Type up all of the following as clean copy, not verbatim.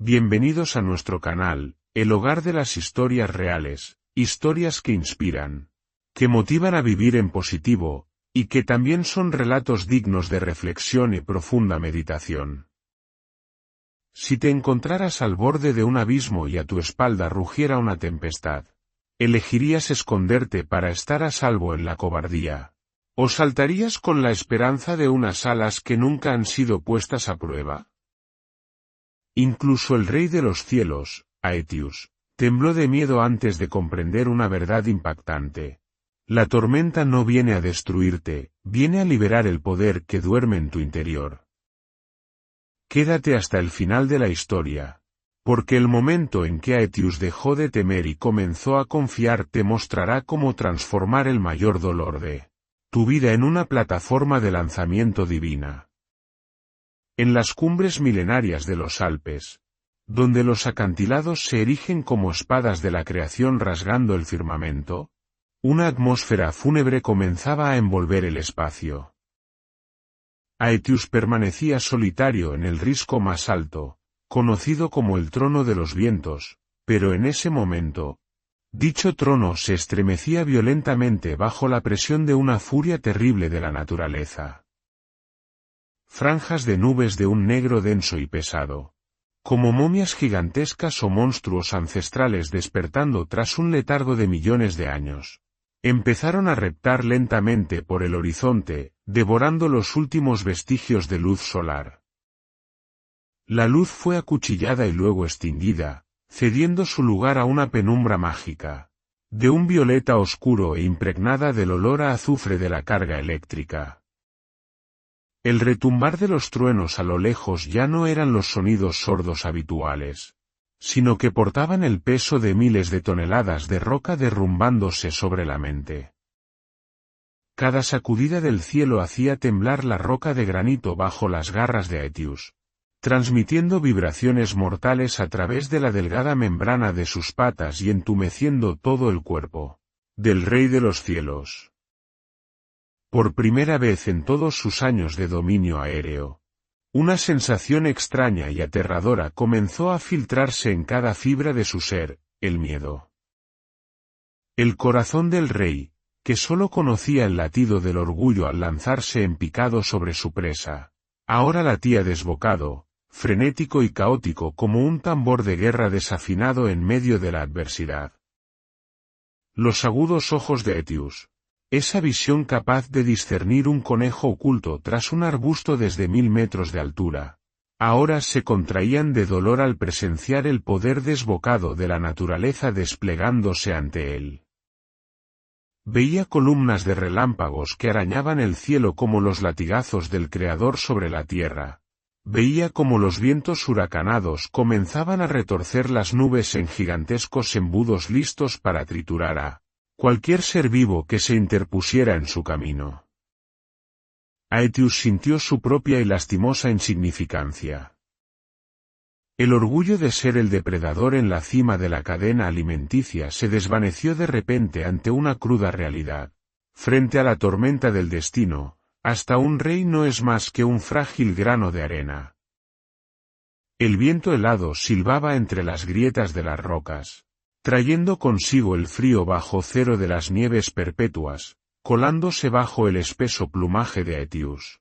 Bienvenidos a nuestro canal, el hogar de las historias reales, historias que inspiran, que motivan a vivir en positivo, y que también son relatos dignos de reflexión y profunda meditación. Si te encontraras al borde de un abismo y a tu espalda rugiera una tempestad, ¿elegirías esconderte para estar a salvo en la cobardía? ¿O saltarías con la esperanza de unas alas que nunca han sido puestas a prueba? Incluso el rey de los cielos, Aetius, tembló de miedo antes de comprender una verdad impactante. La tormenta no viene a destruirte, viene a liberar el poder que duerme en tu interior. Quédate hasta el final de la historia, porque el momento en que Aetius dejó de temer y comenzó a confiar te mostrará cómo transformar el mayor dolor de tu vida en una plataforma de lanzamiento divina. En las cumbres milenarias de los Alpes, donde los acantilados se erigen como espadas de la creación rasgando el firmamento, una atmósfera fúnebre comenzaba a envolver el espacio. Aetius permanecía solitario en el risco más alto, conocido como el trono de los vientos, pero en ese momento, dicho trono se estremecía violentamente bajo la presión de una furia terrible de la naturaleza. Franjas de nubes de un negro denso y pesado, como momias gigantescas o monstruos ancestrales despertando tras un letargo de millones de años, empezaron a reptar lentamente por el horizonte, devorando los últimos vestigios de luz solar. La luz fue acuchillada y luego extinguida, cediendo su lugar a una penumbra mágica, de un violeta oscuro e impregnada del olor a azufre de la carga eléctrica. El retumbar de los truenos a lo lejos ya no eran los sonidos sordos habituales, sino que portaban el peso de miles de toneladas de roca derrumbándose sobre la mente. Cada sacudida del cielo hacía temblar la roca de granito bajo las garras de Aetius, transmitiendo vibraciones mortales a través de la delgada membrana de sus patas y entumeciendo todo el cuerpo del Rey de los Cielos. Por primera vez en todos sus años de dominio aéreo, una sensación extraña y aterradora comenzó a filtrarse en cada fibra de su ser, el miedo. El corazón del rey, que solo conocía el latido del orgullo al lanzarse en picado sobre su presa, ahora latía desbocado, frenético y caótico como un tambor de guerra desafinado en medio de la adversidad. Los agudos ojos de Aetius, esa visión capaz de discernir un conejo oculto tras un arbusto desde 1000 metros de altura, ahora se contraían de dolor al presenciar el poder desbocado de la naturaleza desplegándose ante él. Veía columnas de relámpagos que arañaban el cielo como los latigazos del Creador sobre la tierra. Veía como los vientos huracanados comenzaban a retorcer las nubes en gigantescos embudos listos para triturar a cualquier ser vivo que se interpusiera en su camino. Aetius sintió su propia y lastimosa insignificancia. El orgullo de ser el depredador en la cima de la cadena alimenticia se desvaneció de repente ante una cruda realidad. Frente a la tormenta del destino, hasta un rey no es más que un frágil grano de arena. El viento helado silbaba entre las grietas de las rocas, trayendo consigo el frío bajo cero de las nieves perpetuas, colándose bajo el espeso plumaje de Aetius.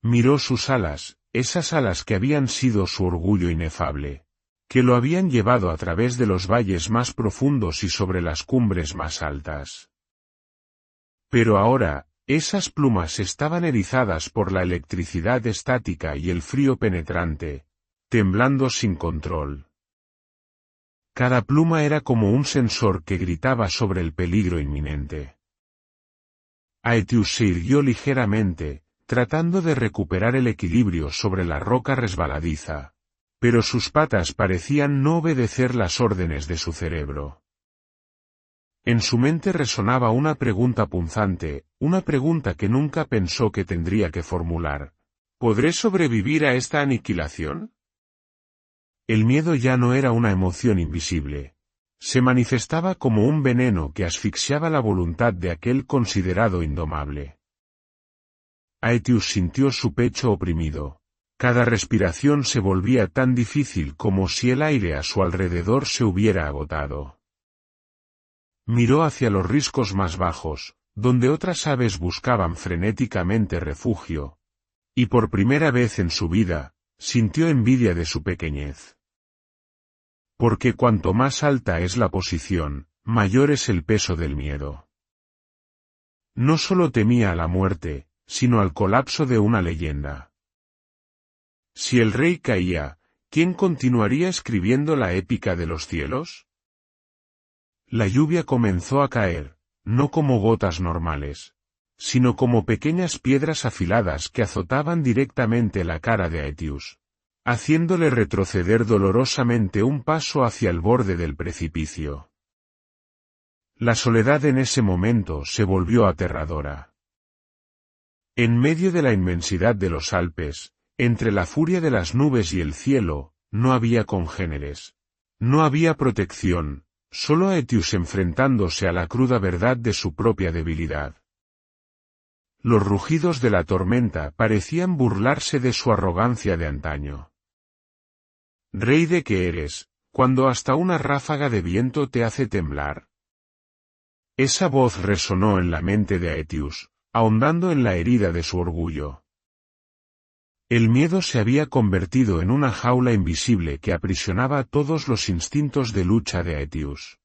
Miró sus alas, esas alas que habían sido su orgullo inefable, que lo habían llevado a través de los valles más profundos y sobre las cumbres más altas. Pero ahora, esas plumas estaban erizadas por la electricidad estática y el frío penetrante, temblando sin control. Cada pluma era como un sensor que gritaba sobre el peligro inminente. Aetius se irguió ligeramente, tratando de recuperar el equilibrio sobre la roca resbaladiza, pero sus patas parecían no obedecer las órdenes de su cerebro. En su mente resonaba una pregunta punzante, una pregunta que nunca pensó que tendría que formular. ¿Podré sobrevivir a esta aniquilación? El miedo ya no era una emoción invisible. Se manifestaba como un veneno que asfixiaba la voluntad de aquel considerado indomable. Aetius sintió su pecho oprimido. Cada respiración se volvía tan difícil como si el aire a su alrededor se hubiera agotado. Miró hacia los riscos más bajos, donde otras aves buscaban frenéticamente refugio, y por primera vez en su vida, sintió envidia de su pequeñez. Porque cuanto más alta es la posición, mayor es el peso del miedo. No solo temía a la muerte, sino al colapso de una leyenda. Si el rey caía, ¿quién continuaría escribiendo la épica de los cielos? La lluvia comenzó a caer, no como gotas normales, sino como pequeñas piedras afiladas que azotaban directamente la cara de Aetius, haciéndole retroceder dolorosamente un paso hacia el borde del precipicio. La soledad en ese momento se volvió aterradora. En medio de la inmensidad de los Alpes, entre la furia de las nubes y el cielo, no había congéneres. No había protección, solo Aetius enfrentándose a la cruda verdad de su propia debilidad. Los rugidos de la tormenta parecían burlarse de su arrogancia de antaño. ¿Rey de qué eres, cuando hasta una ráfaga de viento te hace temblar? Esa voz resonó en la mente de Aetius, ahondando en la herida de su orgullo. El miedo se había convertido en una jaula invisible que aprisionaba todos los instintos de lucha de Aetius.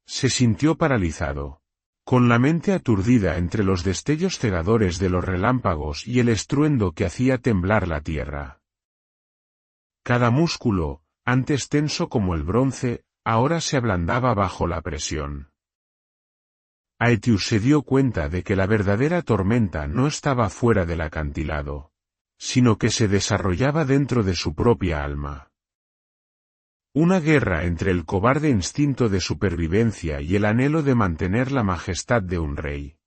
Se sintió paralizado, con la mente aturdida entre los destellos cegadores de los relámpagos y el estruendo que hacía temblar la tierra. Cada músculo, antes tenso como el bronce, ahora se ablandaba bajo la presión. Aetius se dio cuenta de que la verdadera tormenta no estaba fuera del acantilado, sino que se desarrollaba dentro de su propia alma. Una guerra entre el cobarde instinto de supervivencia y el anhelo de mantener la majestad de un rey.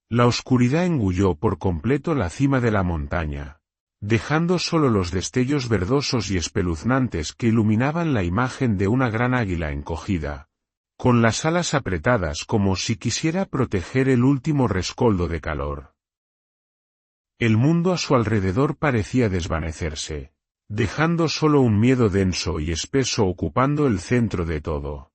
La oscuridad engulló por completo la cima de la montaña, dejando solo los destellos verdosos y espeluznantes que iluminaban la imagen de una gran águila encogida, con las alas apretadas como si quisiera proteger el último rescoldo de calor. El mundo a su alrededor parecía desvanecerse, dejando solo un miedo denso y espeso ocupando el centro de todo.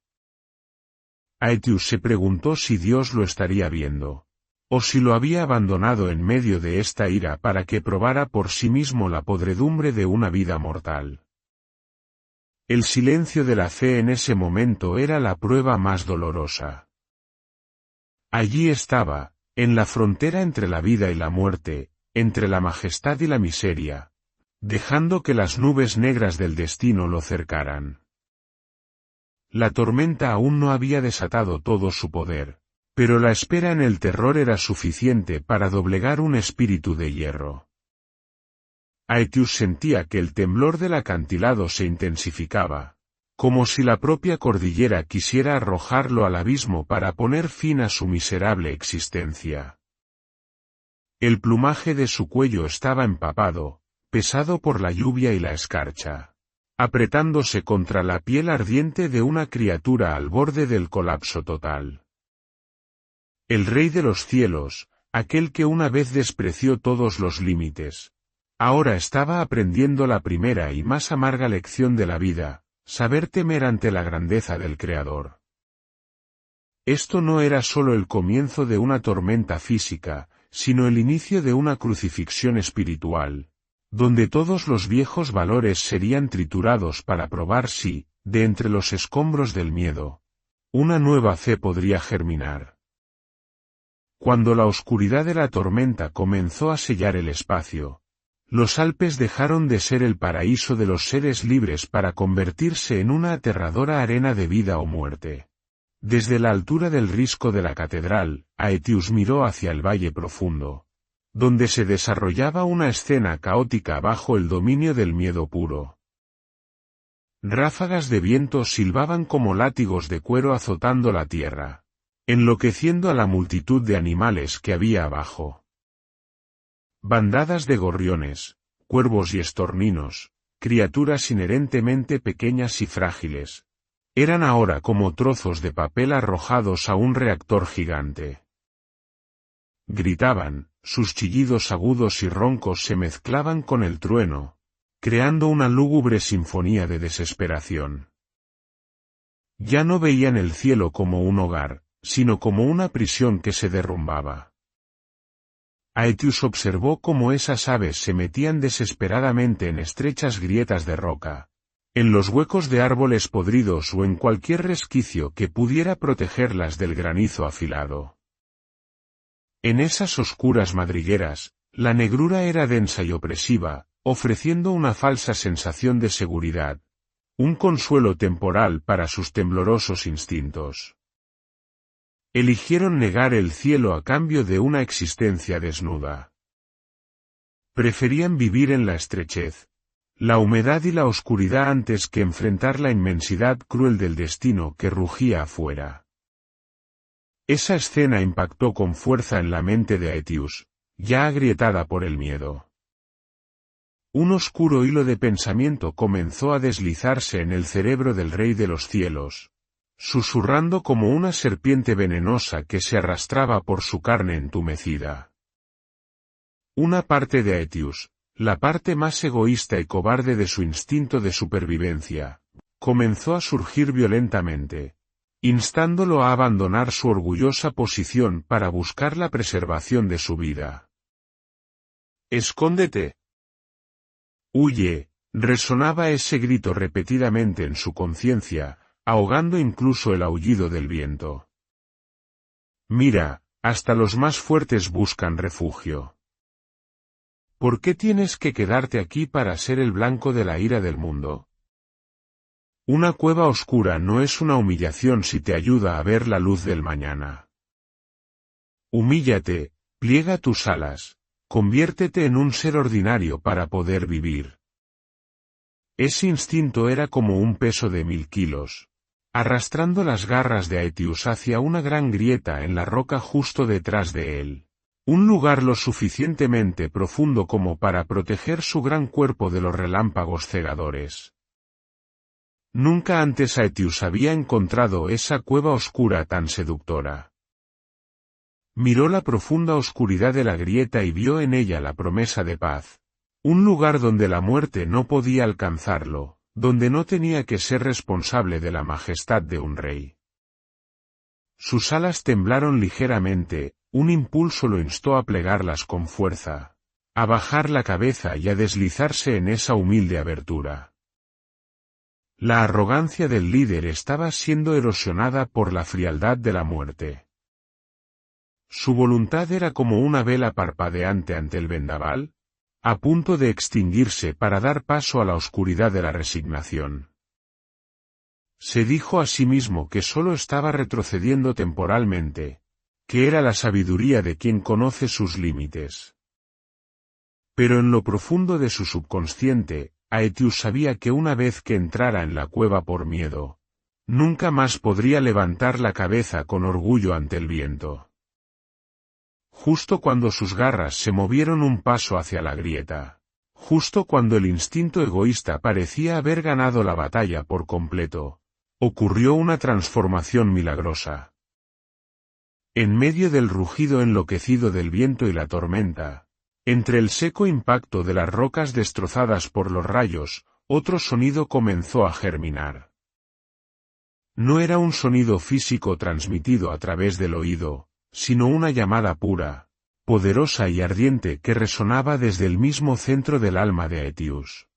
Aetius se preguntó si Dios lo estaría viendo, o si lo había abandonado en medio de esta ira para que probara por sí mismo la podredumbre de una vida mortal. El silencio de la fe en ese momento era la prueba más dolorosa. Allí estaba, en la frontera entre la vida y la muerte, entre la majestad y la miseria, dejando que las nubes negras del destino lo cercaran. La tormenta aún no había desatado todo su poder, pero la espera en el terror era suficiente para doblegar un espíritu de hierro. Aetius sentía que el temblor del acantilado se intensificaba, como si la propia cordillera quisiera arrojarlo al abismo para poner fin a su miserable existencia. El plumaje de su cuello estaba empapado, pesado por la lluvia y la escarcha, apretándose contra la piel ardiente de una criatura al borde del colapso total. El Rey de los cielos, aquel que una vez despreció todos los límites, ahora estaba aprendiendo la primera y más amarga lección de la vida, saber temer ante la grandeza del Creador. Esto no era solo el comienzo de una tormenta física, sino el inicio de una crucifixión espiritual, donde todos los viejos valores serían triturados para probar si, de entre los escombros del miedo, una nueva fe podría germinar. Cuando la oscuridad de la tormenta comenzó a sellar el espacio, los Alpes dejaron de ser el paraíso de los seres libres para convertirse en una aterradora arena de vida o muerte. Desde la altura del risco de la catedral, Aetius miró hacia el valle profundo, donde se desarrollaba una escena caótica bajo el dominio del miedo puro. Ráfagas de viento silbaban como látigos de cuero azotando la tierra, enloqueciendo a la multitud de animales que había abajo. Bandadas de gorriones, cuervos y estorninos, criaturas inherentemente pequeñas y frágiles, eran ahora como trozos de papel arrojados a un reactor gigante. gritaban, sus chillidos agudos y roncos se mezclaban con el trueno, creando una lúgubre sinfonía de desesperación. Ya no veían el cielo como un hogar, sino como una prisión que se derrumbaba. Aetius observó cómo esas aves se metían desesperadamente en estrechas grietas de roca, en los huecos de árboles podridos o en cualquier resquicio que pudiera protegerlas del granizo afilado. En esas oscuras madrigueras, la negrura era densa y opresiva, ofreciendo una falsa sensación de seguridad, un consuelo temporal para sus temblorosos instintos. Eligieron negar el cielo a cambio de una existencia desnuda. Preferían vivir en la estrechez, la humedad y la oscuridad antes que enfrentar la inmensidad cruel del destino que rugía afuera. Esa escena impactó con fuerza en la mente de Aetius, ya agrietada por el miedo. Un oscuro hilo de pensamiento comenzó a deslizarse en el cerebro del Rey de los Cielos, susurrando como una serpiente venenosa que se arrastraba por su carne entumecida. Una parte de Aetius, la parte más egoísta y cobarde de su instinto de supervivencia, comenzó a surgir violentamente, instándolo a abandonar su orgullosa posición para buscar la preservación de su vida. «¡Escóndete! ¡Huye!», resonaba ese grito repetidamente en su conciencia, ahogando incluso el aullido del viento. «Mira, hasta los más fuertes buscan refugio. ¿Por qué tienes que quedarte aquí para ser el blanco de la ira del mundo? Una cueva oscura no es una humillación si te ayuda a ver la luz del mañana. Humíllate, pliega tus alas, conviértete en un ser ordinario para poder vivir». Ese instinto era como un peso de 1000 kilos, arrastrando las garras de Aetius hacia una gran grieta en la roca justo detrás de él, un lugar lo suficientemente profundo como para proteger su gran cuerpo de los relámpagos cegadores. Nunca antes Aetius había encontrado esa cueva oscura tan seductora. Miró la profunda oscuridad de la grieta y vio en ella la promesa de paz, un lugar donde la muerte no podía alcanzarlo, donde no tenía que ser responsable de la majestad de un rey. Sus alas temblaron ligeramente, un impulso lo instó a plegarlas con fuerza, a bajar la cabeza y a deslizarse en esa humilde abertura. La arrogancia del líder estaba siendo erosionada por la frialdad de la muerte. Su voluntad era como una vela parpadeante ante el vendaval, a punto de extinguirse para dar paso a la oscuridad de la resignación. Se dijo a sí mismo que solo estaba retrocediendo temporalmente, que era la sabiduría de quien conoce sus límites. Pero en lo profundo de su subconsciente, Aetius sabía que una vez que entrara en la cueva por miedo, nunca más podría levantar la cabeza con orgullo ante el viento. Justo cuando sus garras se movieron un paso hacia la grieta, justo cuando el instinto egoísta parecía haber ganado la batalla por completo, ocurrió una transformación milagrosa. En medio del rugido enloquecido del viento y la tormenta, entre el seco impacto de las rocas destrozadas por los rayos, otro sonido comenzó a germinar. No era un sonido físico transmitido a través del oído, sino una llamada pura, poderosa y ardiente que resonaba desde el mismo centro del alma de Aetius.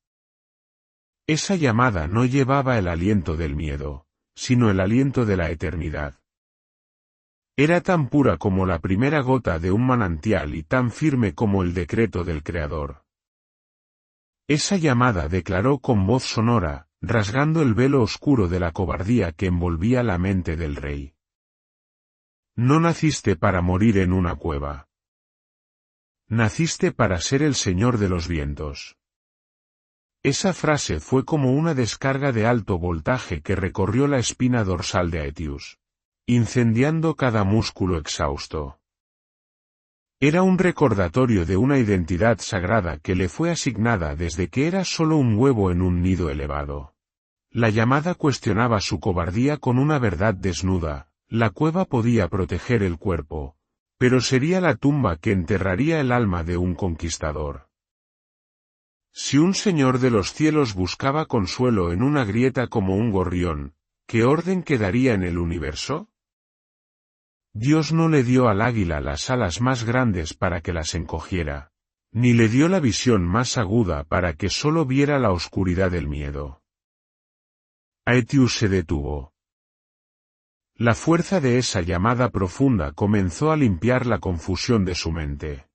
Esa llamada no llevaba el aliento del miedo, sino el aliento de la eternidad. Era tan pura como la primera gota de un manantial y tan firme como el decreto del Creador. Esa llamada declaró con voz sonora, rasgando el velo oscuro de la cobardía que envolvía la mente del rey. No naciste para morir en una cueva. Naciste para ser el Señor de los vientos. Esa frase fue como una descarga de alto voltaje que recorrió la espina dorsal de Aetius, incendiando cada músculo exhausto. Era un recordatorio de una identidad sagrada que le fue asignada desde que era solo un huevo en un nido elevado. La llamada cuestionaba su cobardía con una verdad desnuda: la cueva podía proteger el cuerpo, pero sería la tumba que enterraría el alma de un conquistador. Si un señor de los cielos buscaba consuelo en una grieta como un gorrión, ¿qué orden quedaría en el universo? Dios no le dio al águila las alas más grandes para que las encogiera, ni le dio la visión más aguda para que solo viera la oscuridad del miedo. Aetius se detuvo. La fuerza de esa llamada profunda comenzó a limpiar la confusión de su mente.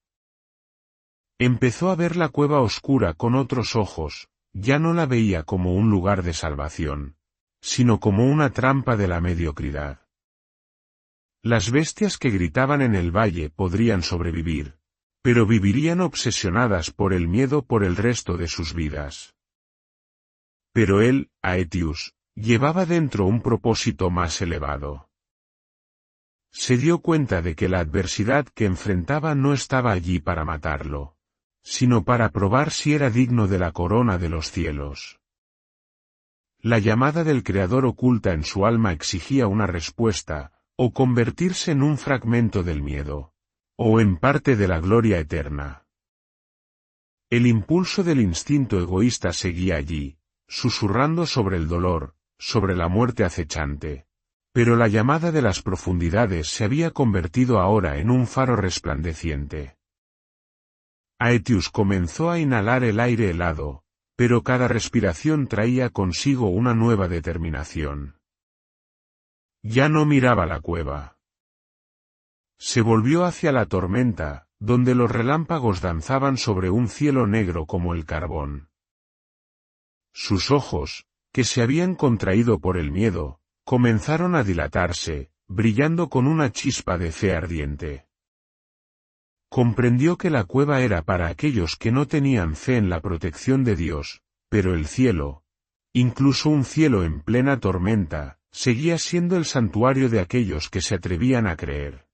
Empezó a ver la cueva oscura con otros ojos, ya no la veía como un lugar de salvación, sino como una trampa de la mediocridad. Las bestias que gritaban en el valle podrían sobrevivir, pero vivirían obsesionadas por el miedo por el resto de sus vidas. Pero él, Aetius, llevaba dentro un propósito más elevado. Se dio cuenta de que la adversidad que enfrentaba no estaba allí para matarlo, sino para probar si era digno de la corona de los cielos. La llamada del Creador oculta en su alma exigía una respuesta, o convertirse en un fragmento del miedo, o en parte de la gloria eterna. El impulso del instinto egoísta seguía allí, susurrando sobre el dolor, sobre la muerte acechante, pero la llamada de las profundidades se había convertido ahora en un faro resplandeciente. Aetius comenzó a inhalar el aire helado, pero cada respiración traía consigo una nueva determinación. Ya no miraba la cueva. Se volvió hacia la tormenta, donde los relámpagos danzaban sobre un cielo negro como el carbón. Sus ojos, que se habían contraído por el miedo, comenzaron a dilatarse, brillando con una chispa de fe ardiente. Comprendió que la cueva era para aquellos que no tenían fe en la protección de Dios, pero el cielo, incluso un cielo en plena tormenta, seguía siendo el santuario de aquellos que se atrevían a creer.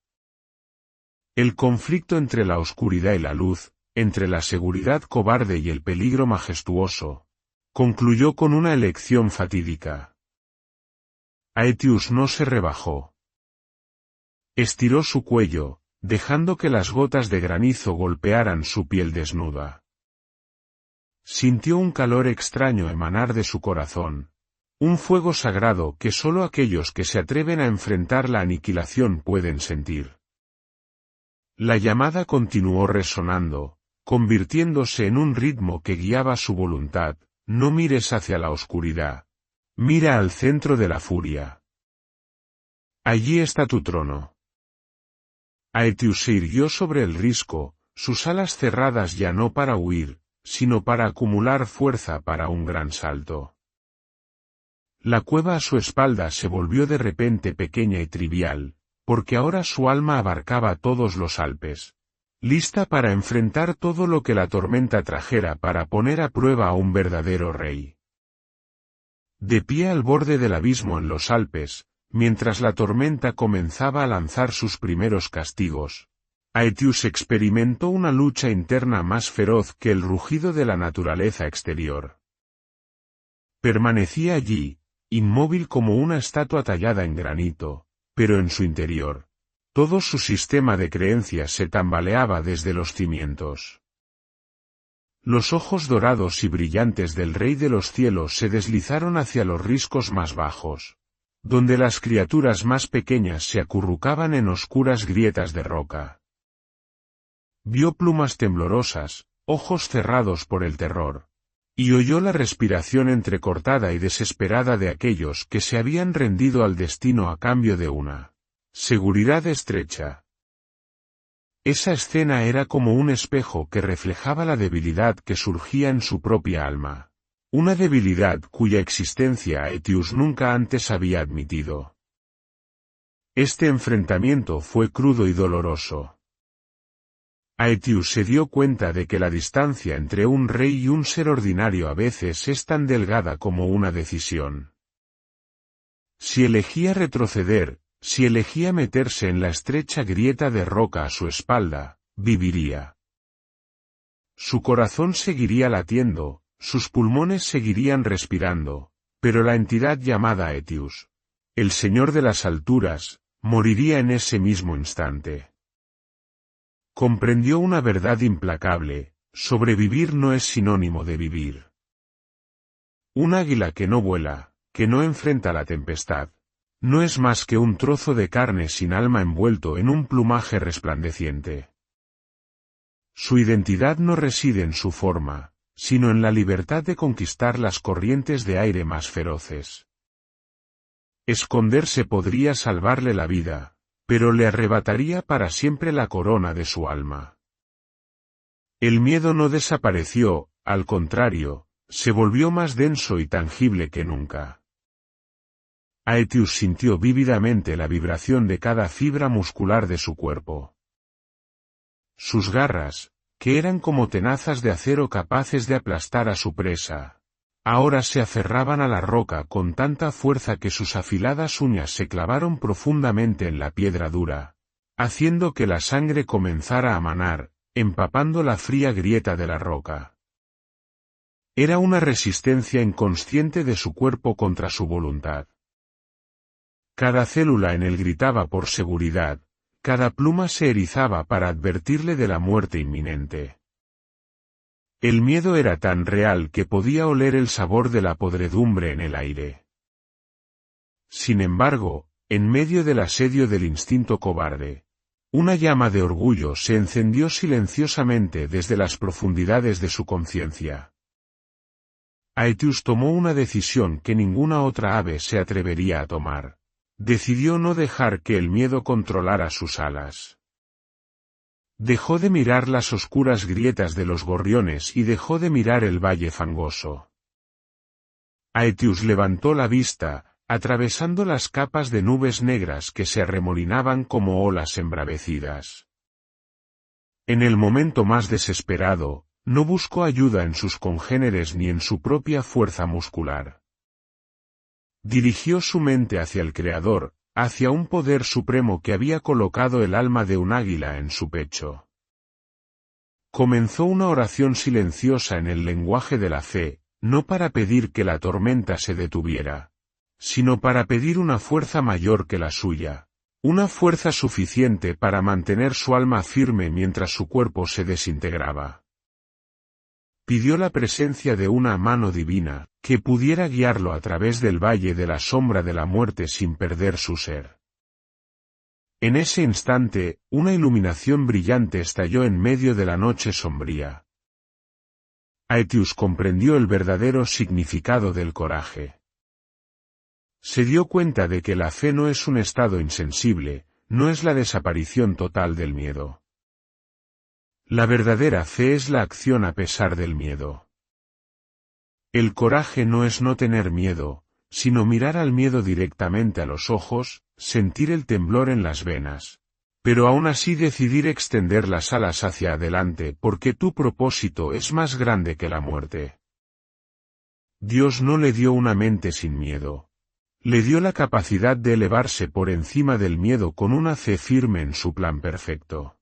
El conflicto entre la oscuridad y la luz, entre la seguridad cobarde y el peligro majestuoso, concluyó con una elección fatídica. Aetius no se rebajó. Estiró su cuello, dejando que las gotas de granizo golpearan su piel desnuda. Sintió un calor extraño emanar de su corazón, un fuego sagrado que solo aquellos que se atreven a enfrentar la aniquilación pueden sentir. La llamada continuó resonando, convirtiéndose en un ritmo que guiaba su voluntad: no mires hacia la oscuridad, mira al centro de la furia. Allí está tu trono. Aetius se irguió sobre el risco, sus alas cerradas ya no para huir, sino para acumular fuerza para un gran salto. La cueva a su espalda se volvió de repente pequeña y trivial, porque ahora su alma abarcaba todos los Alpes, lista para enfrentar todo lo que la tormenta trajera para poner a prueba a un verdadero rey. De pie al borde del abismo en los Alpes, mientras la tormenta comenzaba a lanzar sus primeros castigos, Aetius experimentó una lucha interna más feroz que el rugido de la naturaleza exterior. Permanecía allí, inmóvil como una estatua tallada en granito, pero en su interior, todo su sistema de creencias se tambaleaba desde los cimientos. Los ojos dorados y brillantes del Rey de los Cielos se deslizaron hacia los riscos más bajos, donde las criaturas más pequeñas se acurrucaban en oscuras grietas de roca. Vio plumas temblorosas, ojos cerrados por el terror, y oyó la respiración entrecortada y desesperada de aquellos que se habían rendido al destino a cambio de una seguridad estrecha. Esa escena era como un espejo que reflejaba la debilidad que surgía en su propia alma. Una debilidad cuya existencia Aetius nunca antes había admitido. Este enfrentamiento fue crudo y doloroso. Aetius se dio cuenta de que la distancia entre un rey y un ser ordinario a veces es tan delgada como una decisión. Si elegía retroceder, si elegía meterse en la estrecha grieta de roca a su espalda, viviría. Su corazón seguiría latiendo, sus pulmones seguirían respirando, pero la entidad llamada Aetius, el Señor de las alturas, moriría en ese mismo instante. Comprendió una verdad implacable: sobrevivir no es sinónimo de vivir. Un águila que no vuela, que no enfrenta la tempestad, no es más que un trozo de carne sin alma envuelto en un plumaje resplandeciente. Su identidad no reside en su forma, sino en la libertad de conquistar las corrientes de aire más feroces. Esconderse podría salvarle la vida, pero le arrebataría para siempre la corona de su alma. El miedo no desapareció, al contrario, se volvió más denso y tangible que nunca. Aetius sintió vívidamente la vibración de cada fibra muscular de su cuerpo. Sus garras, que eran como tenazas de acero capaces de aplastar a su presa, ahora se aferraban a la roca con tanta fuerza que sus afiladas uñas se clavaron profundamente en la piedra dura, haciendo que la sangre comenzara a manar, empapando la fría grieta de la roca. Era una resistencia inconsciente de su cuerpo contra su voluntad. Cada célula en él gritaba por seguridad, cada pluma se erizaba para advertirle de la muerte inminente. El miedo era tan real que podía oler el sabor de la podredumbre en el aire. Sin embargo, en medio del asedio del instinto cobarde, una llama de orgullo se encendió silenciosamente desde las profundidades de su conciencia. Aetius tomó una decisión que ninguna otra ave se atrevería a tomar. Decidió no dejar que el miedo controlara sus alas. Dejó de mirar las oscuras grietas de los gorriones y dejó de mirar el valle fangoso. Aetius levantó la vista, atravesando las capas de nubes negras que se arremolinaban como olas embravecidas. En el momento más desesperado, no buscó ayuda en sus congéneres ni en su propia fuerza muscular. Dirigió su mente hacia el Creador, hacia un poder supremo que había colocado el alma de un águila en su pecho. Comenzó una oración silenciosa en el lenguaje de la fe, no para pedir que la tormenta se detuviera, sino para pedir una fuerza mayor que la suya, una fuerza suficiente para mantener su alma firme mientras su cuerpo se desintegraba. Pidió la presencia de una mano divina, que pudiera guiarlo a través del valle de la sombra de la muerte sin perder su ser. En ese instante, una iluminación brillante estalló en medio de la noche sombría. Aetius comprendió el verdadero significado del coraje. Se dio cuenta de que la fe no es un estado insensible, no es la desaparición total del miedo. La verdadera fe es la acción a pesar del miedo. El coraje no es no tener miedo, sino mirar al miedo directamente a los ojos, sentir el temblor en las venas, pero aún así decidir extender las alas hacia adelante porque tu propósito es más grande que la muerte. Dios no le dio una mente sin miedo. Le dio la capacidad de elevarse por encima del miedo con una fe firme en su plan perfecto.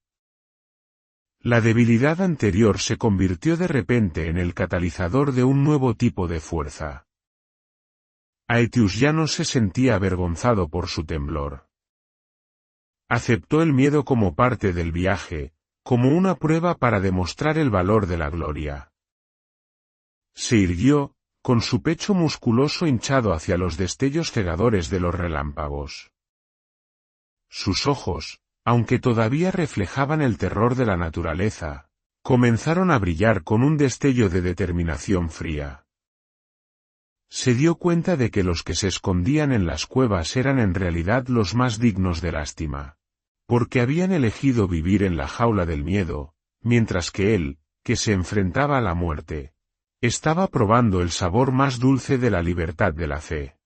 La debilidad anterior se convirtió de repente en el catalizador de un nuevo tipo de fuerza. Aetius ya no se sentía avergonzado por su temblor. Aceptó el miedo como parte del viaje, como una prueba para demostrar el valor de la gloria. Se irguió, con su pecho musculoso hinchado hacia los destellos cegadores de los relámpagos. Sus ojos, aunque todavía reflejaban el terror de la naturaleza, comenzaron a brillar con un destello de determinación fría. Se dio cuenta de que los que se escondían en las cuevas eran en realidad los más dignos de lástima, porque habían elegido vivir en la jaula del miedo, mientras que él, que se enfrentaba a la muerte, estaba probando el sabor más dulce de la libertad de la fe.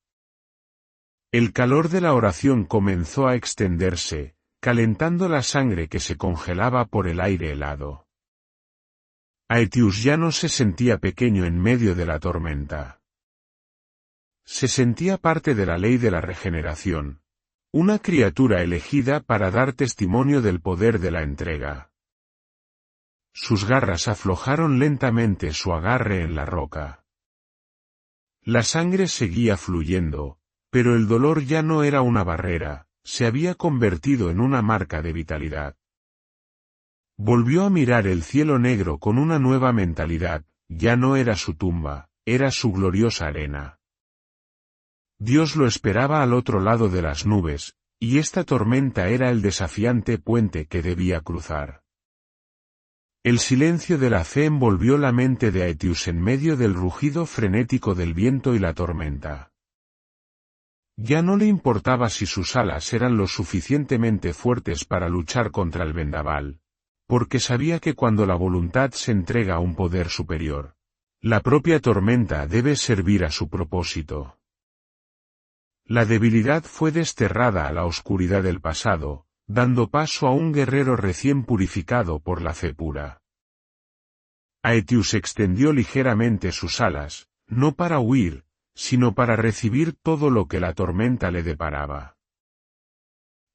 El calor de la oración comenzó a extenderse, calentando la sangre que se congelaba por el aire helado. Aetius ya no se sentía pequeño en medio de la tormenta. Se sentía parte de la ley de la regeneración, una criatura elegida para dar testimonio del poder de la entrega. Sus garras aflojaron lentamente su agarre en la roca. La sangre seguía fluyendo, pero el dolor ya no era una barrera, se había convertido en una marca de vitalidad. Volvió a mirar el cielo negro con una nueva mentalidad, ya no era su tumba, era su gloriosa arena. Dios lo esperaba al otro lado de las nubes, y esta tormenta era el desafiante puente que debía cruzar. El silencio de la fe envolvió la mente de Aetius en medio del rugido frenético del viento y la tormenta. Ya no le importaba si sus alas eran lo suficientemente fuertes para luchar contra el vendaval, porque sabía que cuando la voluntad se entrega a un poder superior, la propia tormenta debe servir a su propósito. La debilidad fue desterrada a la oscuridad del pasado, dando paso a un guerrero recién purificado por la fe pura. Aetius extendió ligeramente sus alas, no para huir, sino para recibir todo lo que la tormenta le deparaba.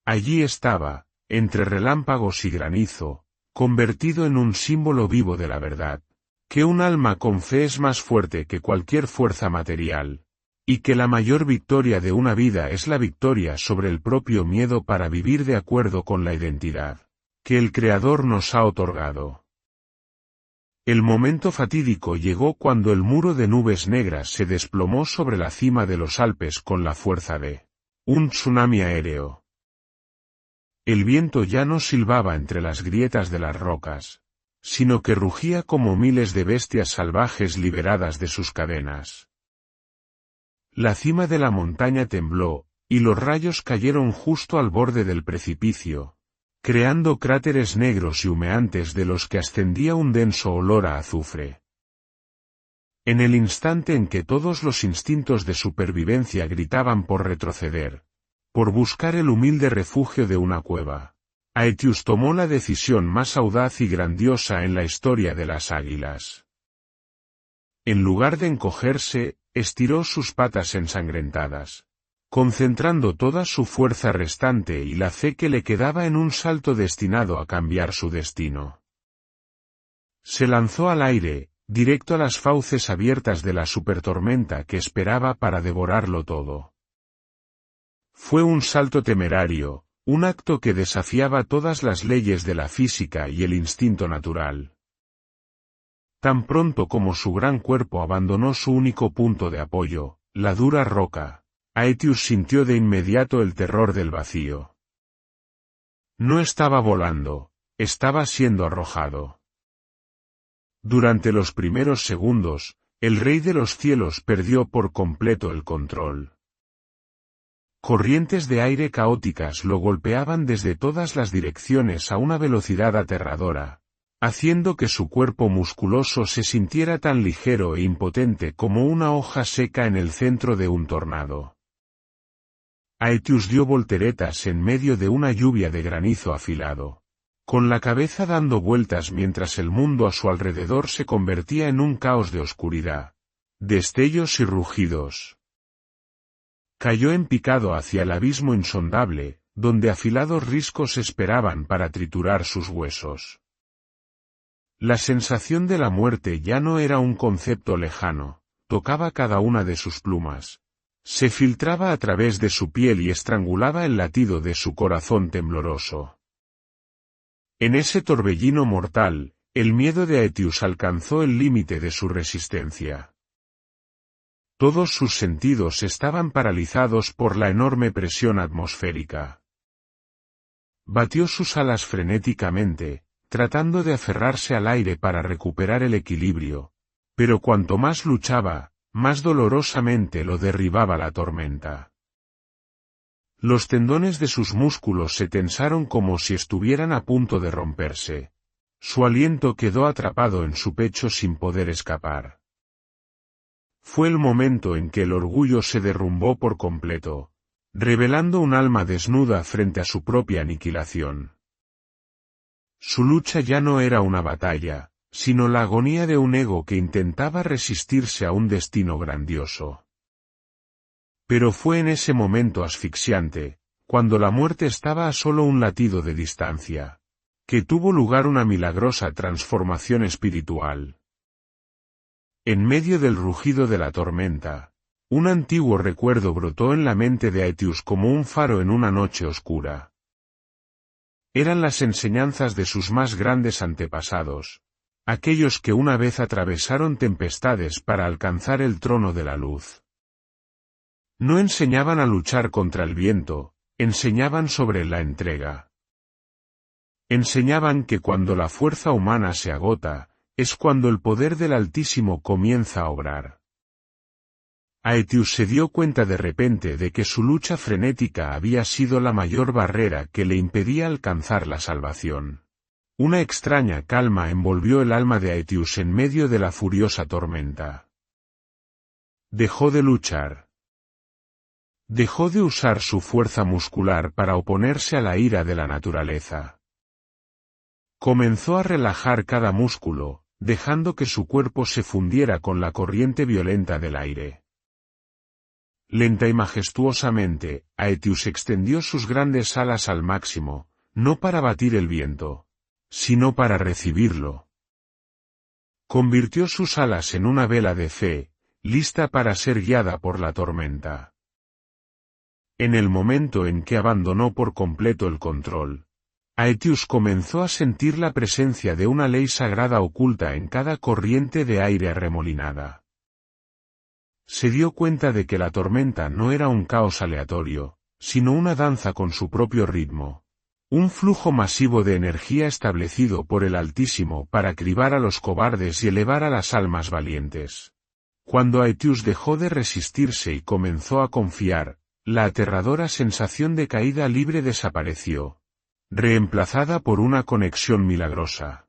Allí estaba, entre relámpagos y granizo, convertido en un símbolo vivo de la verdad, que un alma con fe es más fuerte que cualquier fuerza material, y que la mayor victoria de una vida es la victoria sobre el propio miedo para vivir de acuerdo con la identidad que el Creador nos ha otorgado. El momento fatídico llegó cuando el muro de nubes negras se desplomó sobre la cima de los Alpes con la fuerza de un tsunami aéreo. El viento ya no silbaba entre las grietas de las rocas, sino que rugía como miles de bestias salvajes liberadas de sus cadenas. La cima de la montaña tembló, y los rayos cayeron justo al borde del precipicio, creando cráteres negros y humeantes de los que ascendía un denso olor a azufre. En el instante en que todos los instintos de supervivencia gritaban por retroceder, por buscar el humilde refugio de una cueva, Aetius tomó la decisión más audaz y grandiosa en la historia de las águilas. En lugar de encogerse, estiró sus patas ensangrentadas, concentrando toda su fuerza restante y la fe que le quedaba en un salto destinado a cambiar su destino. Se lanzó al aire, directo a las fauces abiertas de la supertormenta que esperaba para devorarlo todo. Fue un salto temerario, un acto que desafiaba todas las leyes de la física y el instinto natural. Tan pronto como su gran cuerpo abandonó su único punto de apoyo, la dura roca, Aetius sintió de inmediato el terror del vacío. No estaba volando, estaba siendo arrojado. Durante los primeros segundos, el Rey de los Cielos perdió por completo el control. Corrientes de aire caóticas lo golpeaban desde todas las direcciones a una velocidad aterradora, haciendo que su cuerpo musculoso se sintiera tan ligero e impotente como una hoja seca en el centro de un tornado. Aetius dio volteretas en medio de una lluvia de granizo afilado, con la cabeza dando vueltas mientras el mundo a su alrededor se convertía en un caos de oscuridad, destellos y rugidos. Cayó en picado hacia el abismo insondable, donde afilados riscos esperaban para triturar sus huesos. La sensación de la muerte ya no era un concepto lejano, tocaba cada una de sus plumas. Se filtraba a través de su piel y estrangulaba el latido de su corazón tembloroso. En ese torbellino mortal, el miedo de Aetius alcanzó el límite de su resistencia. Todos sus sentidos estaban paralizados por la enorme presión atmosférica. Batió sus alas frenéticamente, tratando de aferrarse al aire para recuperar el equilibrio, pero cuanto más luchaba, más dolorosamente lo derribaba la tormenta. Los tendones de sus músculos se tensaron como si estuvieran a punto de romperse. Su aliento quedó atrapado en su pecho sin poder escapar. Fue el momento en que el orgullo se derrumbó por completo, revelando un alma desnuda frente a su propia aniquilación. Su lucha ya no era una batalla, sino la agonía de un ego que intentaba resistirse a un destino grandioso. Pero fue en ese momento asfixiante, cuando la muerte estaba a solo un latido de distancia, que tuvo lugar una milagrosa transformación espiritual. En medio del rugido de la tormenta, un antiguo recuerdo brotó en la mente de Aetius como un faro en una noche oscura. Eran las enseñanzas de sus más grandes antepasados, aquellos que una vez atravesaron tempestades para alcanzar el trono de la luz. No enseñaban a luchar contra el viento, enseñaban sobre la entrega. Enseñaban que cuando la fuerza humana se agota, es cuando el poder del Altísimo comienza a obrar. Aetius se dio cuenta de repente de que su lucha frenética había sido la mayor barrera que le impedía alcanzar la salvación. Una extraña calma envolvió el alma de Aetius en medio de la furiosa tormenta. Dejó de luchar. Dejó de usar su fuerza muscular para oponerse a la ira de la naturaleza. Comenzó a relajar cada músculo, dejando que su cuerpo se fundiera con la corriente violenta del aire. Lenta y majestuosamente, Aetius extendió sus grandes alas al máximo, no para batir el viento, sino para recibirlo. Convirtió sus alas en una vela de fe, lista para ser guiada por la tormenta. En el momento en que abandonó por completo el control, Aetius comenzó a sentir la presencia de una ley sagrada oculta en cada corriente de aire arremolinada. Se dio cuenta de que la tormenta no era un caos aleatorio, sino una danza con su propio ritmo, un flujo masivo de energía establecido por el Altísimo para cribar a los cobardes y elevar a las almas valientes. Cuando Aetius dejó de resistirse y comenzó a confiar, la aterradora sensación de caída libre desapareció, reemplazada por una conexión milagrosa.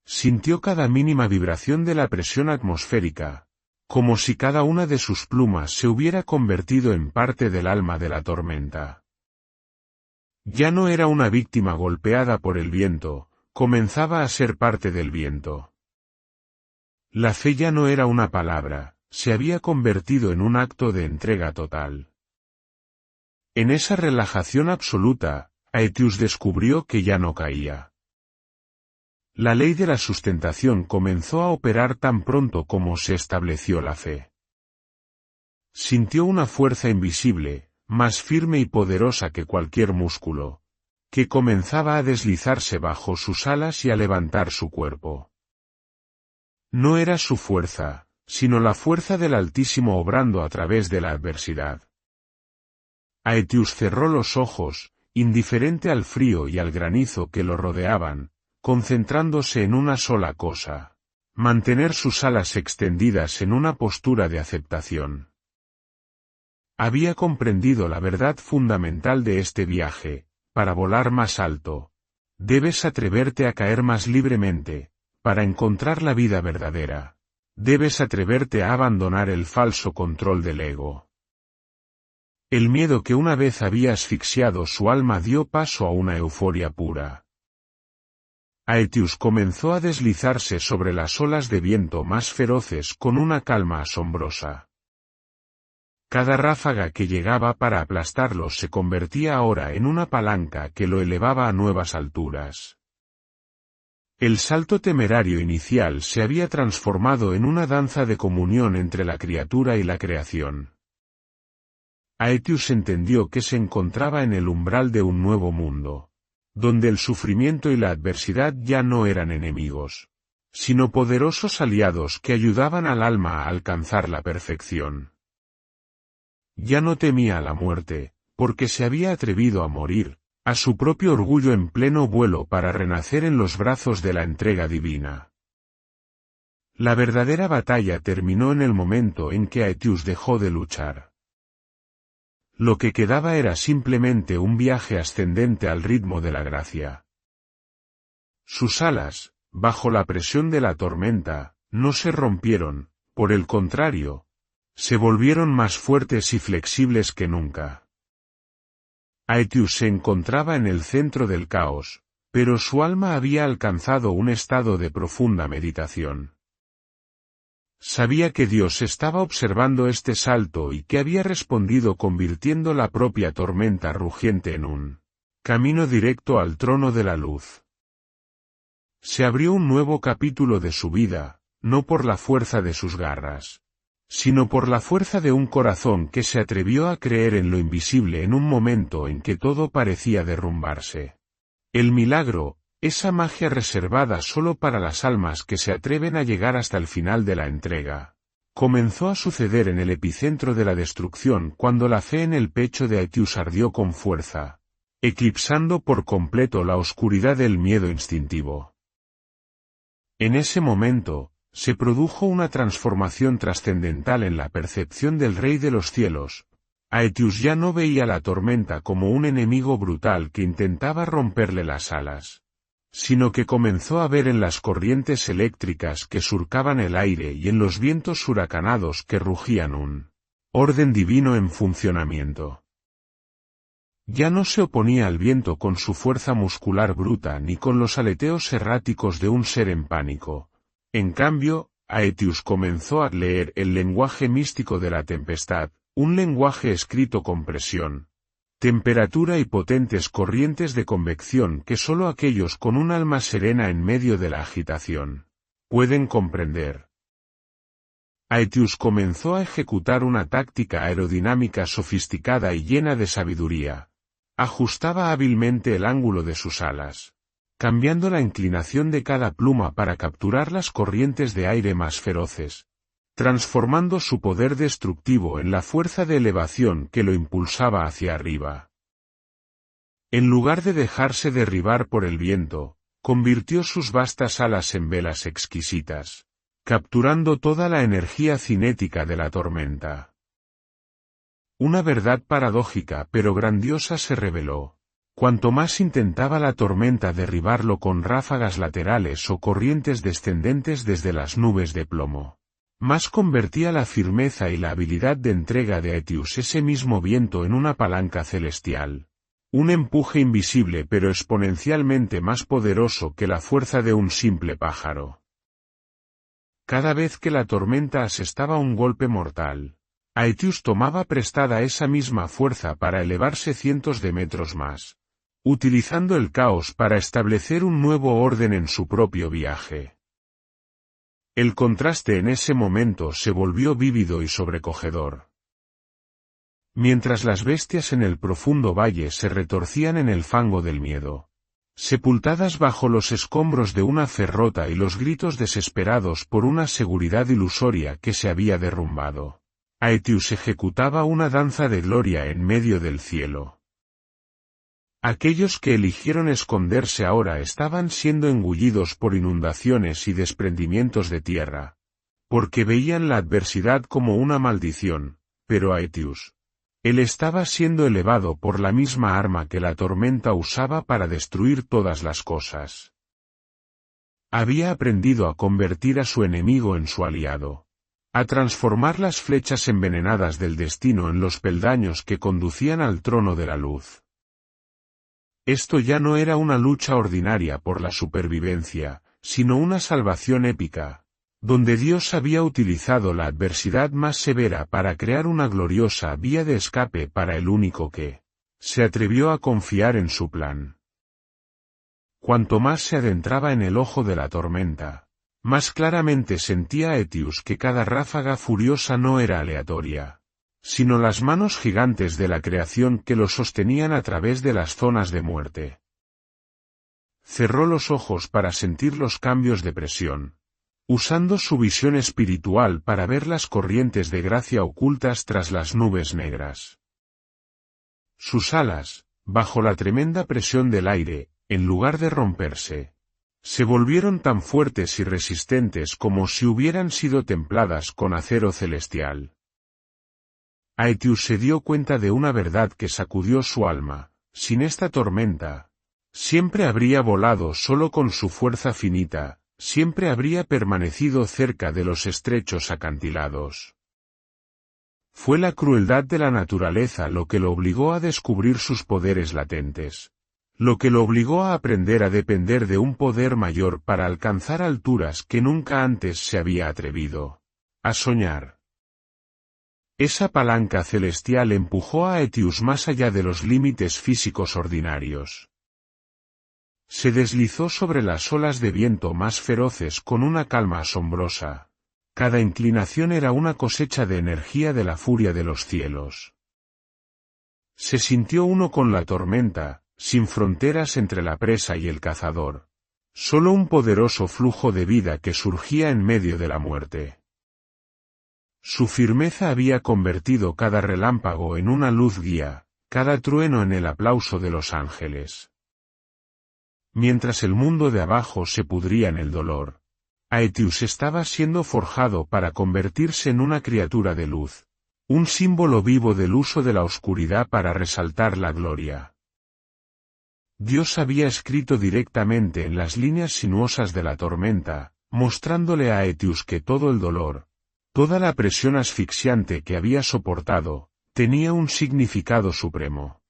Sintió cada mínima vibración de la presión atmosférica, como si cada una de sus plumas se hubiera convertido en parte del alma de la tormenta. Ya no era una víctima golpeada por el viento, comenzaba a ser parte del viento. La fe ya no era una palabra, se había convertido en un acto de entrega total. En esa relajación absoluta, Aetius descubrió que ya no caía. La ley de la sustentación comenzó a operar tan pronto como se estableció la fe. Sintió una fuerza invisible, más firme y poderosa que cualquier músculo, que comenzaba a deslizarse bajo sus alas y a levantar su cuerpo. No era su fuerza, sino la fuerza del Altísimo obrando a través de la adversidad. Aetius cerró los ojos, indiferente al frío y al granizo que lo rodeaban, concentrándose en una sola cosa: mantener sus alas extendidas en una postura de aceptación. Había comprendido la verdad fundamental de este viaje: para volar más alto, debes atreverte a caer más libremente, para encontrar la vida verdadera, debes atreverte a abandonar el falso control del ego. El miedo que una vez había asfixiado su alma dio paso a una euforia pura. Aetius comenzó a deslizarse sobre las olas de viento más feroces con una calma asombrosa. Cada ráfaga que llegaba para aplastarlo se convertía ahora en una palanca que lo elevaba a nuevas alturas. El salto temerario inicial se había transformado en una danza de comunión entre la criatura y la creación. Aetius entendió que se encontraba en el umbral de un nuevo mundo, donde el sufrimiento y la adversidad ya no eran enemigos, sino poderosos aliados que ayudaban al alma a alcanzar la perfección. Ya no temía a la muerte, porque se había atrevido a morir, a su propio orgullo en pleno vuelo para renacer en los brazos de la entrega divina. La verdadera batalla terminó en el momento en que Aetius dejó de luchar. Lo que quedaba era simplemente un viaje ascendente al ritmo de la gracia. Sus alas, bajo la presión de la tormenta, no se rompieron, por el contrario, se volvieron más fuertes y flexibles que nunca. Aetius se encontraba en el centro del caos, pero su alma había alcanzado un estado de profunda meditación. Sabía que Dios estaba observando este salto y que había respondido convirtiendo la propia tormenta rugiente en un camino directo al trono de la luz. Se abrió un nuevo capítulo de su vida, no por la fuerza de sus garras, sino por la fuerza de un corazón que se atrevió a creer en lo invisible en un momento en que todo parecía derrumbarse. El milagro, esa magia reservada solo para las almas que se atreven a llegar hasta el final de la entrega, comenzó a suceder en el epicentro de la destrucción cuando la fe en el pecho de Aetius ardió con fuerza, eclipsando por completo la oscuridad del miedo instintivo. En ese momento, se produjo una transformación trascendental en la percepción del Rey de los Cielos. Aetius ya no veía la tormenta como un enemigo brutal que intentaba romperle las alas, sino que comenzó a ver en las corrientes eléctricas que surcaban el aire y en los vientos huracanados que rugían un orden divino en funcionamiento. Ya no se oponía al viento con su fuerza muscular bruta ni con los aleteos erráticos de un ser en pánico. En cambio, Aetius comenzó a leer el lenguaje místico de la tempestad, un lenguaje escrito con presión, temperatura y potentes corrientes de convección que sólo aquellos con un alma serena en medio de la agitación pueden comprender. Aetius comenzó a ejecutar una táctica aerodinámica sofisticada y llena de sabiduría. Ajustaba hábilmente el ángulo de sus alas, cambiando la inclinación de cada pluma para capturar las corrientes de aire más feroces, transformando su poder destructivo en la fuerza de elevación que lo impulsaba hacia arriba. En lugar de dejarse derribar por el viento, convirtió sus vastas alas en velas exquisitas, capturando toda la energía cinética de la tormenta. Una verdad paradójica pero grandiosa se reveló. Cuanto más intentaba la tormenta derribarlo con ráfagas laterales o corrientes descendentes desde las nubes de plomo, más convertía la firmeza y la habilidad de entrega de Aetius ese mismo viento en una palanca celestial. Un empuje invisible pero exponencialmente más poderoso que la fuerza de un simple pájaro. Cada vez que la tormenta asestaba un golpe mortal, Aetius tomaba prestada esa misma fuerza para elevarse cientos de metros más, utilizando el caos para establecer un nuevo orden en su propio viaje. El contraste en ese momento se volvió vívido y sobrecogedor. Mientras las bestias en el profundo valle se retorcían en el fango del miedo, sepultadas bajo los escombros de una fe rota y los gritos desesperados por una seguridad ilusoria que se había derrumbado, Aetius ejecutaba una danza de gloria en medio del cielo. Aquellos que eligieron esconderse ahora estaban siendo engullidos por inundaciones y desprendimientos de tierra, porque veían la adversidad como una maldición, pero Aetius, él estaba siendo elevado por la misma arma que la tormenta usaba para destruir todas las cosas. Había aprendido a convertir a su enemigo en su aliado, a transformar las flechas envenenadas del destino en los peldaños que conducían al trono de la luz. Esto ya no era una lucha ordinaria por la supervivencia, sino una salvación épica, donde Dios había utilizado la adversidad más severa para crear una gloriosa vía de escape para el único que se atrevió a confiar en su plan. Cuanto más se adentraba en el ojo de la tormenta, más claramente sentía Aetius que cada ráfaga furiosa no era aleatoria, sino las manos gigantes de la creación que lo sostenían a través de las zonas de muerte. Cerró los ojos para sentir los cambios de presión, usando su visión espiritual para ver las corrientes de gracia ocultas tras las nubes negras. Sus alas, bajo la tremenda presión del aire, en lugar de romperse, se volvieron tan fuertes y resistentes como si hubieran sido templadas con acero celestial. Aetius se dio cuenta de una verdad que sacudió su alma: sin esta tormenta, siempre habría volado solo con su fuerza finita, siempre habría permanecido cerca de los estrechos acantilados. Fue la crueldad de la naturaleza lo que lo obligó a descubrir sus poderes latentes, lo que lo obligó a aprender a depender de un poder mayor para alcanzar alturas que nunca antes se había atrevido a soñar. Esa palanca celestial empujó a Aetius más allá de los límites físicos ordinarios. Se deslizó sobre las olas de viento más feroces con una calma asombrosa. Cada inclinación era una cosecha de energía de la furia de los cielos. Se sintió uno con la tormenta, sin fronteras entre la presa y el cazador. Solo un poderoso flujo de vida que surgía en medio de la muerte. Su firmeza había convertido cada relámpago en una luz guía, cada trueno en el aplauso de los ángeles. Mientras el mundo de abajo se pudría en el dolor, Aetius estaba siendo forjado para convertirse en una criatura de luz, un símbolo vivo del uso de la oscuridad para resaltar la gloria. Dios había escrito directamente en las líneas sinuosas de la tormenta, mostrándole a Aetius que todo el dolor, toda la presión asfixiante que había soportado, tenía un significado supremo.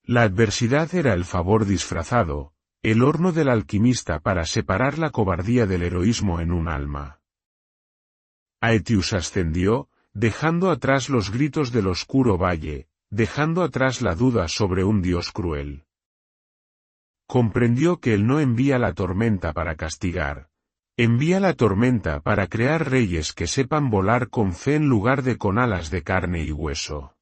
La adversidad era el favor disfrazado, el horno del alquimista para separar la cobardía del heroísmo en un alma. Aetius ascendió, dejando atrás los gritos del oscuro valle, dejando atrás la duda sobre un Dios cruel. Comprendió que Él no envía la tormenta para castigar, envía la tormenta para crear reyes que sepan volar con fe en lugar de con alas de carne y hueso.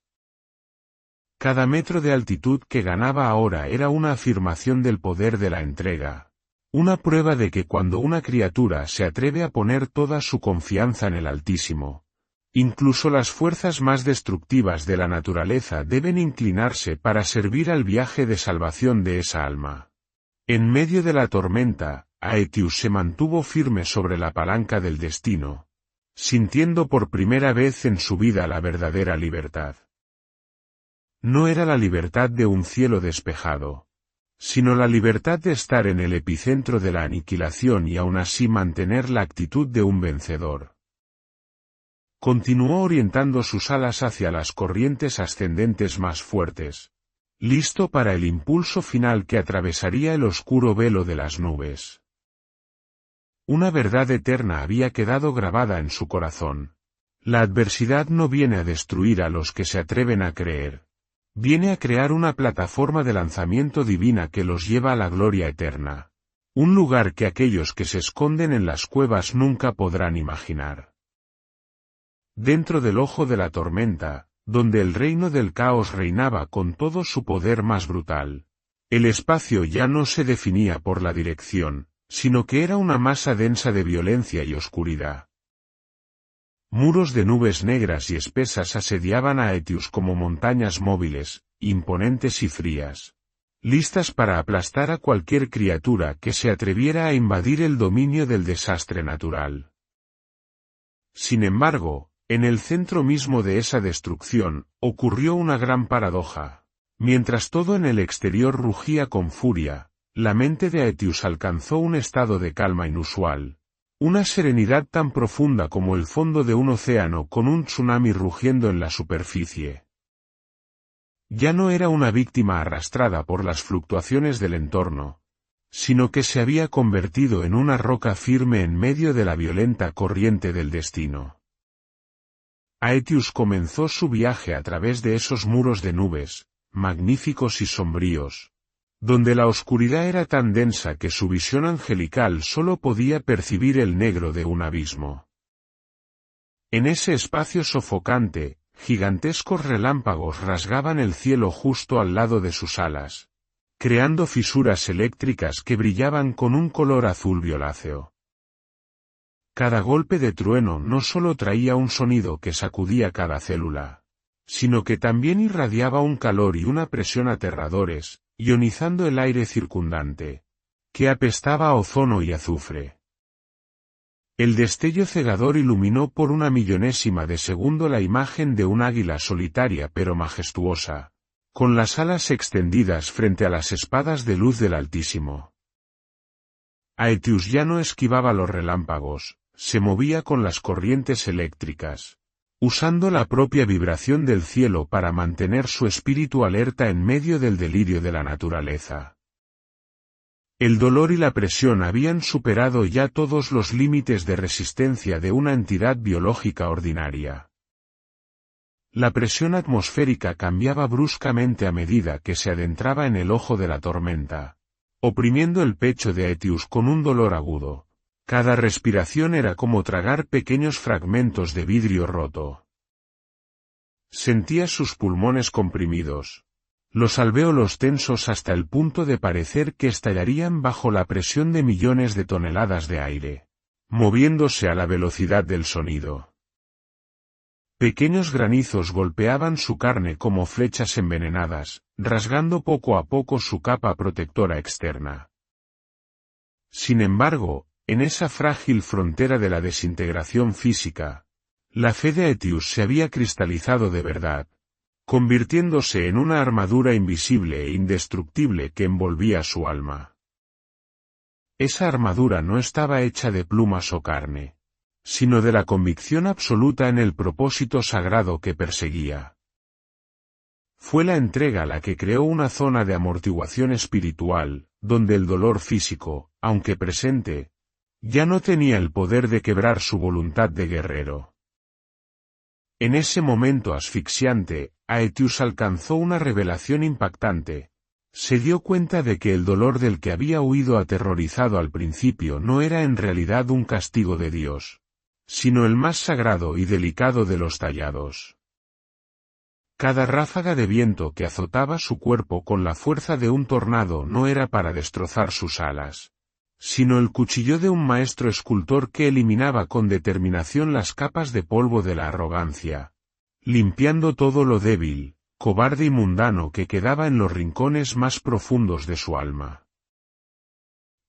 Cada metro de altitud que ganaba ahora era una afirmación del poder de la entrega, una prueba de que cuando una criatura se atreve a poner toda su confianza en el Altísimo, incluso las fuerzas más destructivas de la naturaleza deben inclinarse para servir al viaje de salvación de esa alma. En medio de la tormenta, Aetius se mantuvo firme sobre la palanca del destino, sintiendo por primera vez en su vida la verdadera libertad. No era la libertad de un cielo despejado, sino la libertad de estar en el epicentro de la aniquilación y aún así mantener la actitud de un vencedor. Continuó orientando sus alas hacia las corrientes ascendentes más fuertes, listo para el impulso final que atravesaría el oscuro velo de las nubes. Una verdad eterna había quedado grabada en su corazón. La adversidad no viene a destruir a los que se atreven a creer. Viene a crear una plataforma de lanzamiento divina que los lleva a la gloria eterna. Un lugar que aquellos que se esconden en las cuevas nunca podrán imaginar. Dentro del ojo de la tormenta, donde el reino del caos reinaba con todo su poder más brutal, el espacio ya no se definía por la dirección, sino que era una masa densa de violencia y oscuridad. Muros de nubes negras y espesas asediaban a Aetius como montañas móviles, imponentes y frías, listas para aplastar a cualquier criatura que se atreviera a invadir el dominio del desastre natural. Sin embargo, en el centro mismo de esa destrucción, ocurrió una gran paradoja. Mientras todo en el exterior rugía con furia, la mente de Aetius alcanzó un estado de calma inusual. Una serenidad tan profunda como el fondo de un océano con un tsunami rugiendo en la superficie. Ya no era una víctima arrastrada por las fluctuaciones del entorno, sino que se había convertido en una roca firme en medio de la violenta corriente del destino. Aetius comenzó su viaje a través de esos muros de nubes, magníficos y sombríos, donde la oscuridad era tan densa que su visión angelical solo podía percibir el negro de un abismo. En ese espacio sofocante, gigantescos relámpagos rasgaban el cielo justo al lado de sus alas, creando fisuras eléctricas que brillaban con un color azul violáceo. Cada golpe de trueno no solo traía un sonido que sacudía cada célula, sino que también irradiaba un calor y una presión aterradores, ionizando el aire circundante, que apestaba a ozono y azufre. El destello cegador iluminó por una millonésima de segundo la imagen de un águila solitaria pero majestuosa, con las alas extendidas frente a las espadas de luz del Altísimo. Aetius ya no esquivaba los relámpagos, se movía con las corrientes eléctricas, usando la propia vibración del cielo para mantener su espíritu alerta en medio del delirio de la naturaleza. El dolor y la presión habían superado ya todos los límites de resistencia de una entidad biológica ordinaria. La presión atmosférica cambiaba bruscamente a medida que se adentraba en el ojo de la tormenta, oprimiendo el pecho de Aetius con un dolor agudo. Cada respiración era como tragar pequeños fragmentos de vidrio roto. Sentía sus pulmones comprimidos, los alvéolos tensos hasta el punto de parecer que estallarían bajo la presión de millones de toneladas de aire, moviéndose a la velocidad del sonido. Pequeños granizos golpeaban su carne como flechas envenenadas, rasgando poco a poco su capa protectora externa. Sin embargo, en esa frágil frontera de la desintegración física, la fe de Aetius se había cristalizado de verdad, convirtiéndose en una armadura invisible e indestructible que envolvía su alma. Esa armadura no estaba hecha de plumas o carne, sino de la convicción absoluta en el propósito sagrado que perseguía. Fue la entrega la que creó una zona de amortiguación espiritual, donde el dolor físico, aunque presente, ya no tenía el poder de quebrar su voluntad de guerrero. En ese momento asfixiante, Aetius alcanzó una revelación impactante. Se dio cuenta de que el dolor del que había huido aterrorizado al principio no era en realidad un castigo de Dios, sino el más sagrado y delicado de los tallados. Cada ráfaga de viento que azotaba su cuerpo con la fuerza de un tornado no era para destrozar sus alas, sino el cuchillo de un maestro escultor que eliminaba con determinación las capas de polvo de la arrogancia, limpiando todo lo débil, cobarde y mundano que quedaba en los rincones más profundos de su alma.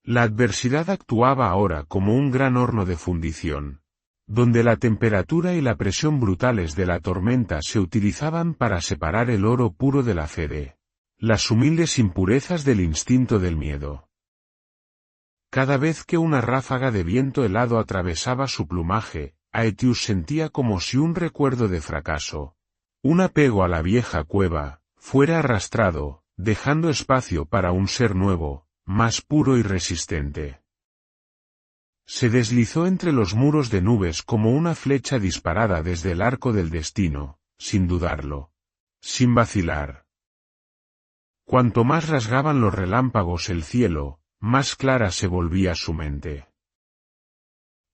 La adversidad actuaba ahora como un gran horno de fundición, donde la temperatura y la presión brutales de la tormenta se utilizaban para separar el oro puro de la fe de las humildes impurezas del instinto del miedo. Cada vez que una ráfaga de viento helado atravesaba su plumaje, Aetius sentía como si un recuerdo de fracaso, un apego a la vieja cueva, fuera arrastrado, dejando espacio para un ser nuevo, más puro y resistente. Se deslizó entre los muros de nubes como una flecha disparada desde el arco del destino, sin dudarlo, sin vacilar. Cuanto más rasgaban los relámpagos el cielo, más clara se volvía su mente.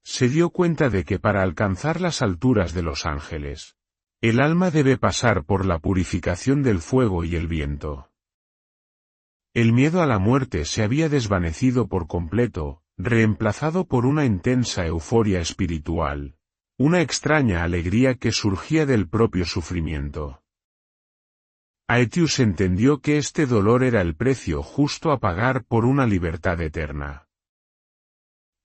Se dio cuenta de que para alcanzar las alturas de los ángeles, el alma debe pasar por la purificación del fuego y el viento. El miedo a la muerte se había desvanecido por completo, reemplazado por una intensa euforia espiritual, una extraña alegría que surgía del propio sufrimiento. Aetius entendió que este dolor era el precio justo a pagar por una libertad eterna.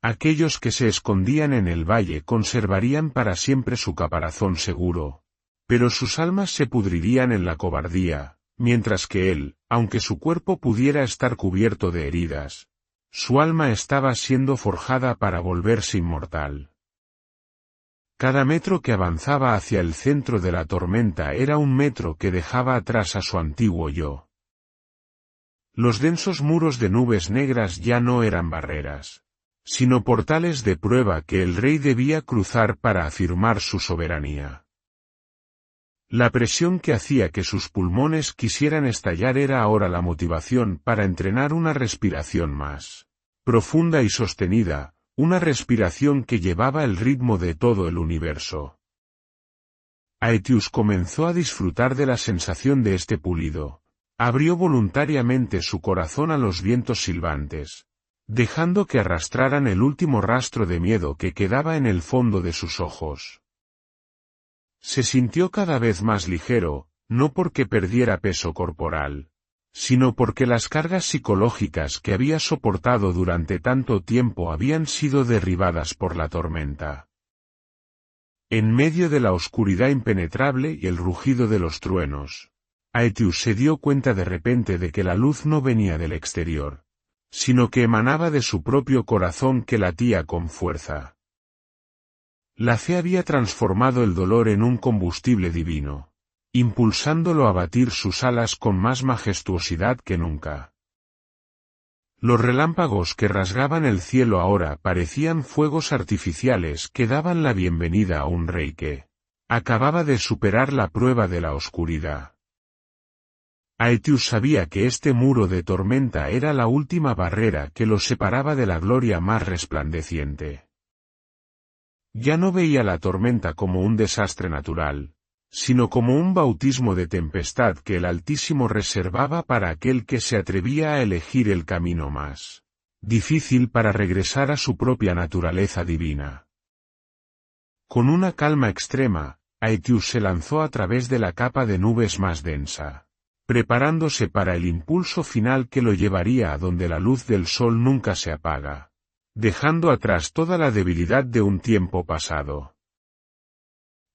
Aquellos que se escondían en el valle conservarían para siempre su caparazón seguro, pero sus almas se pudrirían en la cobardía, mientras que él, aunque su cuerpo pudiera estar cubierto de heridas, su alma estaba siendo forjada para volverse inmortal. Cada metro que avanzaba hacia el centro de la tormenta era un metro que dejaba atrás a su antiguo yo. Los densos muros de nubes negras ya no eran barreras, sino portales de prueba que el rey debía cruzar para afirmar su soberanía. La presión que hacía que sus pulmones quisieran estallar era ahora la motivación para entrenar una respiración más profunda y sostenida, una respiración que llevaba el ritmo de todo el universo. Aetius comenzó a disfrutar de la sensación de este pulido. Abrió voluntariamente su corazón a los vientos silbantes, dejando que arrastraran el último rastro de miedo que quedaba en el fondo de sus ojos. Se sintió cada vez más ligero, no porque perdiera peso corporal, sino porque las cargas psicológicas que había soportado durante tanto tiempo habían sido derribadas por la tormenta. En medio de la oscuridad impenetrable y el rugido de los truenos, Aetius se dio cuenta de repente de que la luz no venía del exterior, sino que emanaba de su propio corazón que latía con fuerza. La fe había transformado el dolor en un combustible divino, impulsándolo a batir sus alas con más majestuosidad que nunca. Los relámpagos que rasgaban el cielo ahora parecían fuegos artificiales que daban la bienvenida a un rey que acababa de superar la prueba de la oscuridad. Aetius sabía que este muro de tormenta era la última barrera que los separaba de la gloria más resplandeciente. Ya no veía la tormenta como un desastre natural, sino como un bautismo de tempestad que el Altísimo reservaba para aquel que se atrevía a elegir el camino más difícil para regresar a su propia naturaleza divina. Con una calma extrema, Aetius se lanzó a través de la capa de nubes más densa, preparándose para el impulso final que lo llevaría a donde la luz del sol nunca se apaga, dejando atrás toda la debilidad de un tiempo pasado.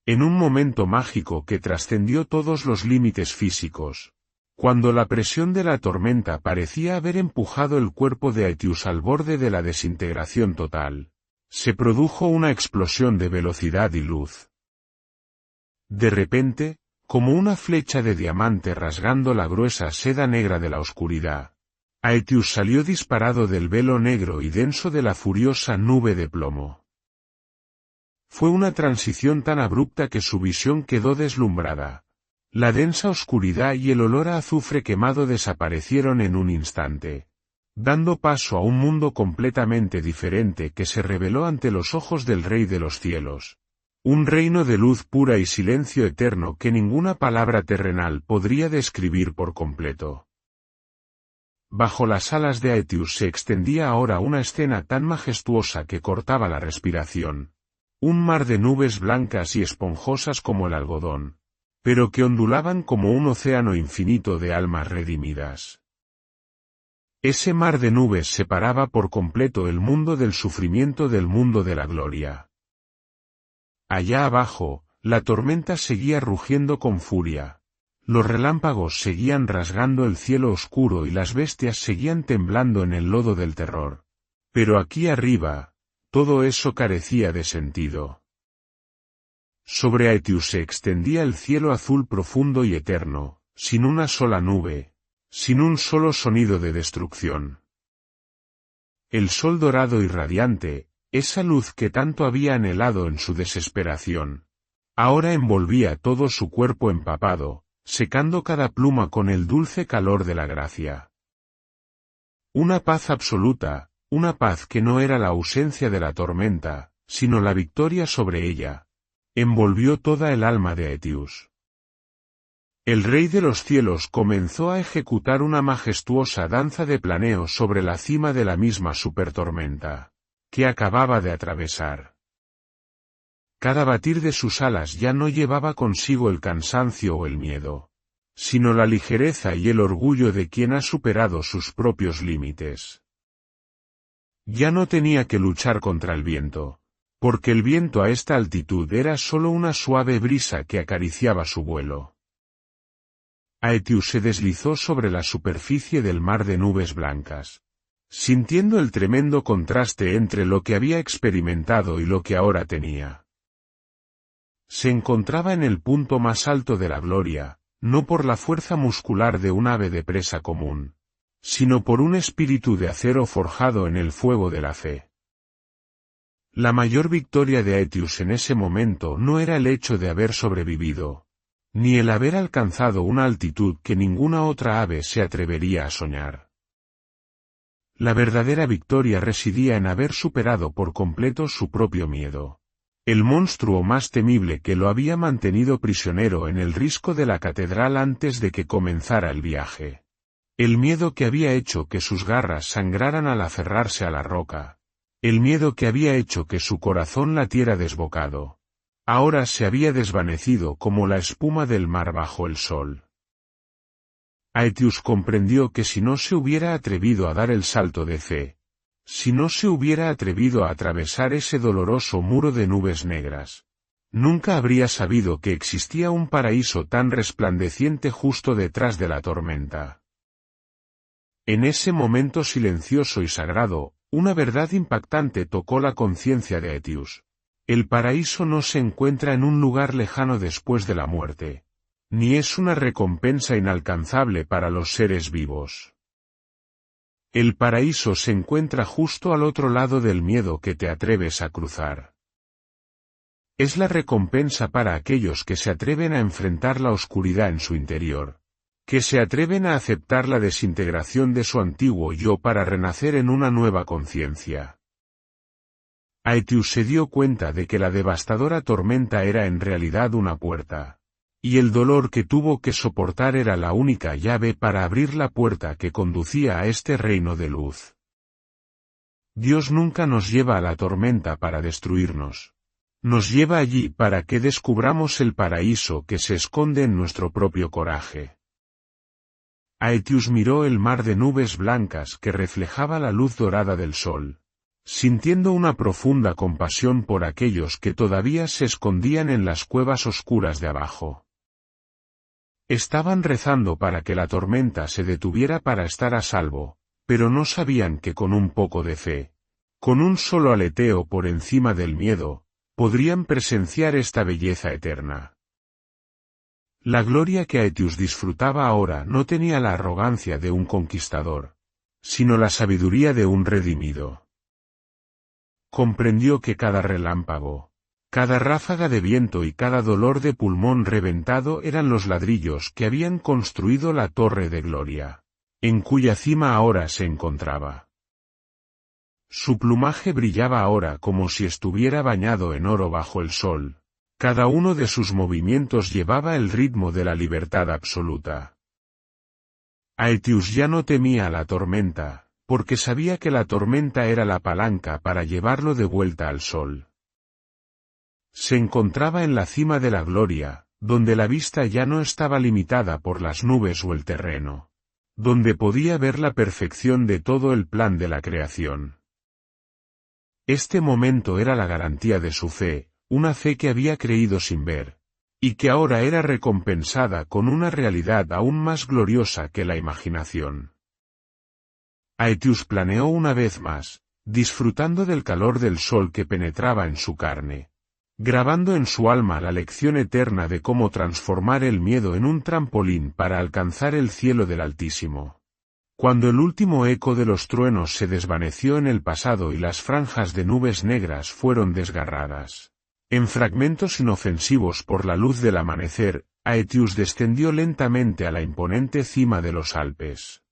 En un momento mágico que trascendió todos los límites físicos, cuando la presión de la tormenta parecía haber empujado el cuerpo de Aetius al borde de la desintegración total, se produjo una explosión de velocidad y luz. De repente, como una flecha de diamante rasgando la gruesa seda negra de la oscuridad, Aetius salió disparado del velo negro y denso de la furiosa nube de plomo. Fue una transición tan abrupta que su visión quedó deslumbrada. La densa oscuridad y el olor a azufre quemado desaparecieron en un instante, dando paso a un mundo completamente diferente que se reveló ante los ojos del Rey de los Cielos. Un reino de luz pura y silencio eterno que ninguna palabra terrenal podría describir por completo. Bajo las alas de Aetius se extendía ahora una escena tan majestuosa que cortaba la respiración. Un mar de nubes blancas y esponjosas como el algodón, pero que ondulaban como un océano infinito de almas redimidas. Ese mar de nubes separaba por completo el mundo del sufrimiento del mundo de la gloria. Allá abajo, la tormenta seguía rugiendo con furia. Los relámpagos seguían rasgando el cielo oscuro y las bestias seguían temblando en el lodo del terror. Pero aquí arriba, todo eso carecía de sentido. Sobre Aetius se extendía el cielo azul profundo y eterno, sin una sola nube, sin un solo sonido de destrucción. El sol dorado y radiante, esa luz que tanto había anhelado en su desesperación, ahora envolvía todo su cuerpo empapado, secando cada pluma con el dulce calor de la gracia. Una paz absoluta, una paz que no era la ausencia de la tormenta, sino la victoria sobre ella, envolvió toda el alma de Aetius. El Rey de los Cielos comenzó a ejecutar una majestuosa danza de planeo sobre la cima de la misma supertormenta, que acababa de atravesar. Cada batir de sus alas ya no llevaba consigo el cansancio o el miedo, sino la ligereza y el orgullo de quien ha superado sus propios límites. Ya no tenía que luchar contra el viento, porque el viento a esta altitud era solo una suave brisa que acariciaba su vuelo. Aetius se deslizó sobre la superficie del mar de nubes blancas, sintiendo el tremendo contraste entre lo que había experimentado y lo que ahora tenía. Se encontraba en el punto más alto de la gloria, no por la fuerza muscular de un ave de presa común, sino por un espíritu de acero forjado en el fuego de la fe. La mayor victoria de Aetius en ese momento no era el hecho de haber sobrevivido, ni el haber alcanzado una altitud que ninguna otra ave se atrevería a soñar. La verdadera victoria residía en haber superado por completo su propio miedo, el monstruo más temible que lo había mantenido prisionero en el risco de la catedral antes de que comenzara el viaje. El miedo que había hecho que sus garras sangraran al aferrarse a la roca. El miedo que había hecho que su corazón latiera desbocado. Ahora se había desvanecido como la espuma del mar bajo el sol. Aetius comprendió que si no se hubiera atrevido a dar el salto de fe, si no se hubiera atrevido a atravesar ese doloroso muro de nubes negras, nunca habría sabido que existía un paraíso tan resplandeciente justo detrás de la tormenta. En ese momento silencioso y sagrado, una verdad impactante tocó la conciencia de Aetius. El paraíso no se encuentra en un lugar lejano después de la muerte, ni es una recompensa inalcanzable para los seres vivos. El paraíso se encuentra justo al otro lado del miedo que te atreves a cruzar. Es la recompensa para aquellos que se atreven a enfrentar la oscuridad en su interior, que se atreven a aceptar la desintegración de su antiguo yo para renacer en una nueva conciencia. Aetius se dio cuenta de que la devastadora tormenta era en realidad una puerta, y el dolor que tuvo que soportar era la única llave para abrir la puerta que conducía a este reino de luz. Dios nunca nos lleva a la tormenta para destruirnos. Nos lleva allí para que descubramos el paraíso que se esconde en nuestro propio coraje. Aetius miró el mar de nubes blancas que reflejaba la luz dorada del sol, sintiendo una profunda compasión por aquellos que todavía se escondían en las cuevas oscuras de abajo. Estaban rezando para que la tormenta se detuviera para estar a salvo, pero no sabían que con un poco de fe, con un solo aleteo por encima del miedo, podrían presenciar esta belleza eterna. La gloria que Aetius disfrutaba ahora no tenía la arrogancia de un conquistador, sino la sabiduría de un redimido. Comprendió que cada relámpago, cada ráfaga de viento y cada dolor de pulmón reventado eran los ladrillos que habían construido la torre de gloria, en cuya cima ahora se encontraba. Su plumaje brillaba ahora como si estuviera bañado en oro bajo el sol. Cada uno de sus movimientos llevaba el ritmo de la libertad absoluta. Aetius ya no temía la tormenta, porque sabía que la tormenta era la palanca para llevarlo de vuelta al sol. Se encontraba en la cima de la gloria, donde la vista ya no estaba limitada por las nubes o el terreno, donde podía ver la perfección de todo el plan de la creación. Este momento era la garantía de su fe, una fe que había creído sin ver, y que ahora era recompensada con una realidad aún más gloriosa que la imaginación. Aetius planeó una vez más, disfrutando del calor del sol que penetraba en su carne, grabando en su alma la lección eterna de cómo transformar el miedo en un trampolín para alcanzar el cielo del Altísimo. Cuando el último eco de los truenos se desvaneció en el pasado y las franjas de nubes negras fueron desgarradas en fragmentos inofensivos por la luz del amanecer, Aetius descendió lentamente a la imponente cima de los Alpes.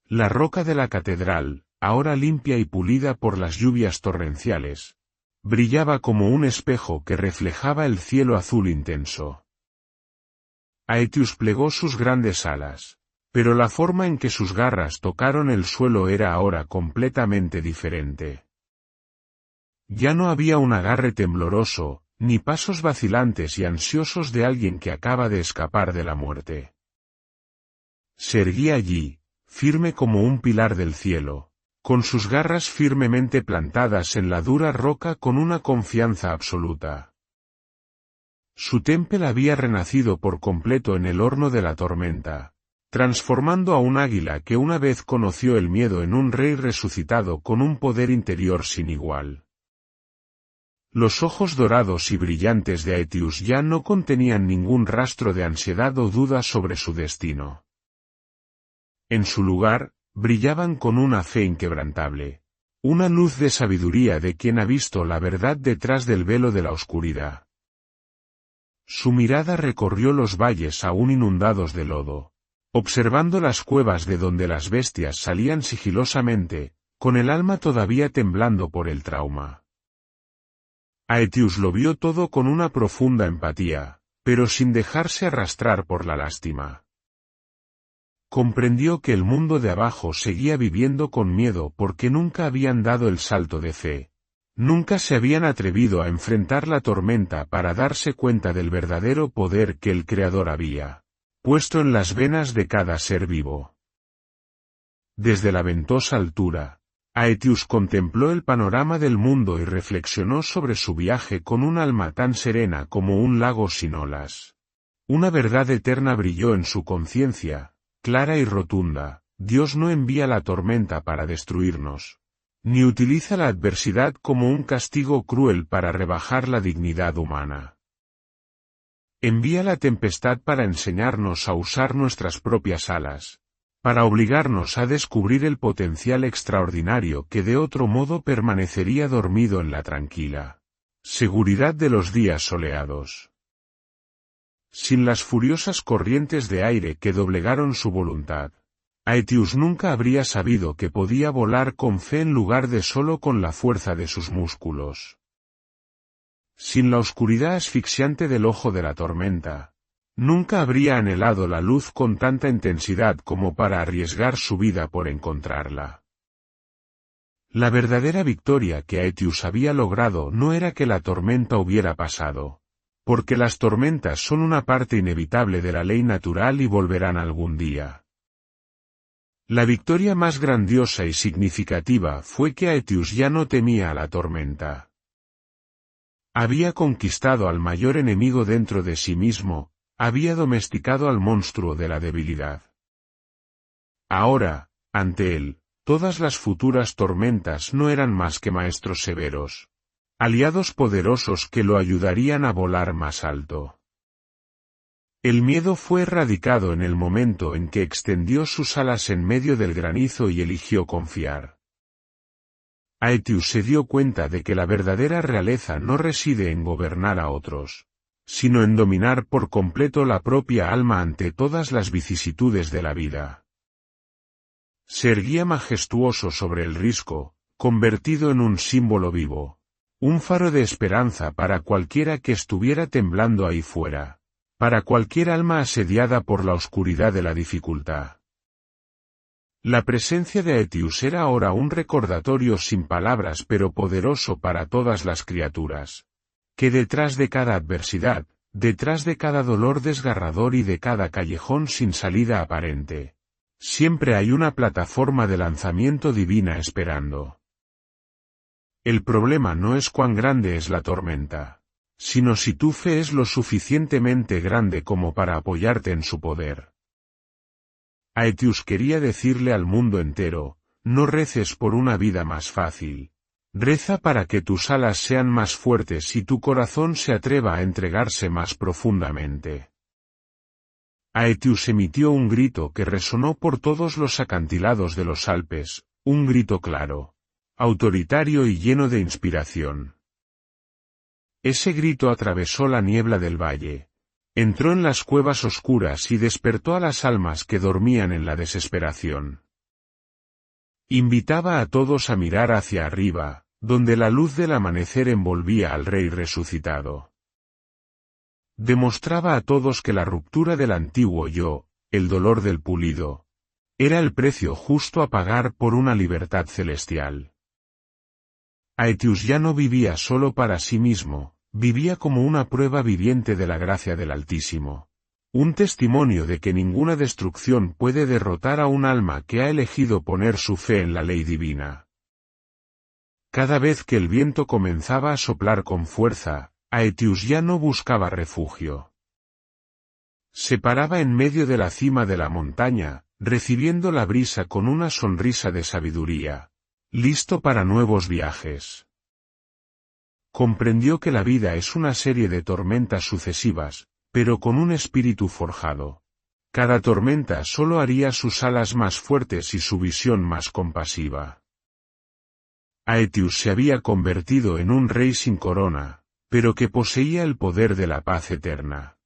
La roca de la catedral, ahora limpia y pulida por las lluvias torrenciales, brillaba como un espejo que reflejaba el cielo azul intenso. Aetius plegó sus grandes alas, pero la forma en que sus garras tocaron el suelo era ahora completamente diferente. Ya no había un agarre tembloroso, ni pasos vacilantes y ansiosos de alguien que acaba de escapar de la muerte. Se erguía allí, firme como un pilar del cielo, con sus garras firmemente plantadas en la dura roca con una confianza absoluta. Su temple había renacido por completo en el horno de la tormenta, transformando a un águila que una vez conoció el miedo en un rey resucitado con un poder interior sin igual. Los ojos dorados y brillantes de Aetius ya no contenían ningún rastro de ansiedad o duda sobre su destino. En su lugar, brillaban con una fe inquebrantable, una luz de sabiduría de quien ha visto la verdad detrás del velo de la oscuridad. Su mirada recorrió los valles aún inundados de lodo, observando las cuevas de donde las bestias salían sigilosamente, con el alma todavía temblando por el trauma. Aetius lo vio todo con una profunda empatía, pero sin dejarse arrastrar por la lástima. Comprendió que el mundo de abajo seguía viviendo con miedo porque nunca habían dado el salto de fe, nunca se habían atrevido a enfrentar la tormenta para darse cuenta del verdadero poder que el Creador había puesto en las venas de cada ser vivo. Desde la ventosa altura, Aetius contempló el panorama del mundo y reflexionó sobre su viaje con un alma tan serena como un lago sin olas. Una verdad eterna brilló en su conciencia, clara y rotunda: Dios no envía la tormenta para destruirnos, ni utiliza la adversidad como un castigo cruel para rebajar la dignidad humana. Envía la tempestad para enseñarnos a usar nuestras propias alas, para obligarnos a descubrir el potencial extraordinario que de otro modo permanecería dormido en la tranquila seguridad de los días soleados. Sin las furiosas corrientes de aire que doblegaron su voluntad, Aetius nunca habría sabido que podía volar con fe en lugar de solo con la fuerza de sus músculos. Sin la oscuridad asfixiante del ojo de la tormenta, nunca habría anhelado la luz con tanta intensidad como para arriesgar su vida por encontrarla. La verdadera victoria que Aetius había logrado no era que la tormenta hubiera pasado, porque las tormentas son una parte inevitable de la ley natural y volverán algún día. La victoria más grandiosa y significativa fue que Aetius ya no temía a la tormenta. Había conquistado al mayor enemigo dentro de sí mismo, había domesticado al monstruo de la debilidad. Ahora, ante él, todas las futuras tormentas no eran más que maestros severos, aliados poderosos que lo ayudarían a volar más alto. El miedo fue erradicado en el momento en que extendió sus alas en medio del granizo y eligió confiar. Aetius se dio cuenta de que la verdadera realeza no reside en gobernar a otros, sino en dominar por completo la propia alma ante todas las vicisitudes de la vida. Se erguía majestuoso sobre el risco, convertido en un símbolo vivo, un faro de esperanza para cualquiera que estuviera temblando ahí fuera, para cualquier alma asediada por la oscuridad de la dificultad. La presencia de Aetius era ahora un recordatorio sin palabras pero poderoso para todas las criaturas, que detrás de cada adversidad, detrás de cada dolor desgarrador y de cada callejón sin salida aparente, siempre hay una plataforma de lanzamiento divina esperando. El problema no es cuán grande es la tormenta, sino si tu fe es lo suficientemente grande como para apoyarte en su poder. Aetius quería decirle al mundo entero, no reces por una vida más fácil. Reza para que tus alas sean más fuertes y tu corazón se atreva a entregarse más profundamente. Aetius emitió un grito que resonó por todos los acantilados de los Alpes, un grito claro, autoritario y lleno de inspiración. Ese grito atravesó la niebla del valle, entró en las cuevas oscuras y despertó a las almas que dormían en la desesperación. Invitaba a todos a mirar hacia arriba, donde la luz del amanecer envolvía al Rey resucitado. Demostraba a todos que la ruptura del antiguo yo, el dolor del pulido, era el precio justo a pagar por una libertad celestial. Aetius ya no vivía solo para sí mismo, vivía como una prueba viviente de la gracia del Altísimo. Un testimonio de que ninguna destrucción puede derrotar a un alma que ha elegido poner su fe en la ley divina. Cada vez que el viento comenzaba a soplar con fuerza, Aetius ya no buscaba refugio. Se paraba en medio de la cima de la montaña, recibiendo la brisa con una sonrisa de sabiduría, listo para nuevos viajes. Comprendió que la vida es una serie de tormentas sucesivas, pero con un espíritu forjado. Cada tormenta solo haría sus alas más fuertes y su visión más compasiva. Aetius se había convertido en un rey sin corona, pero que poseía el poder de la paz eterna.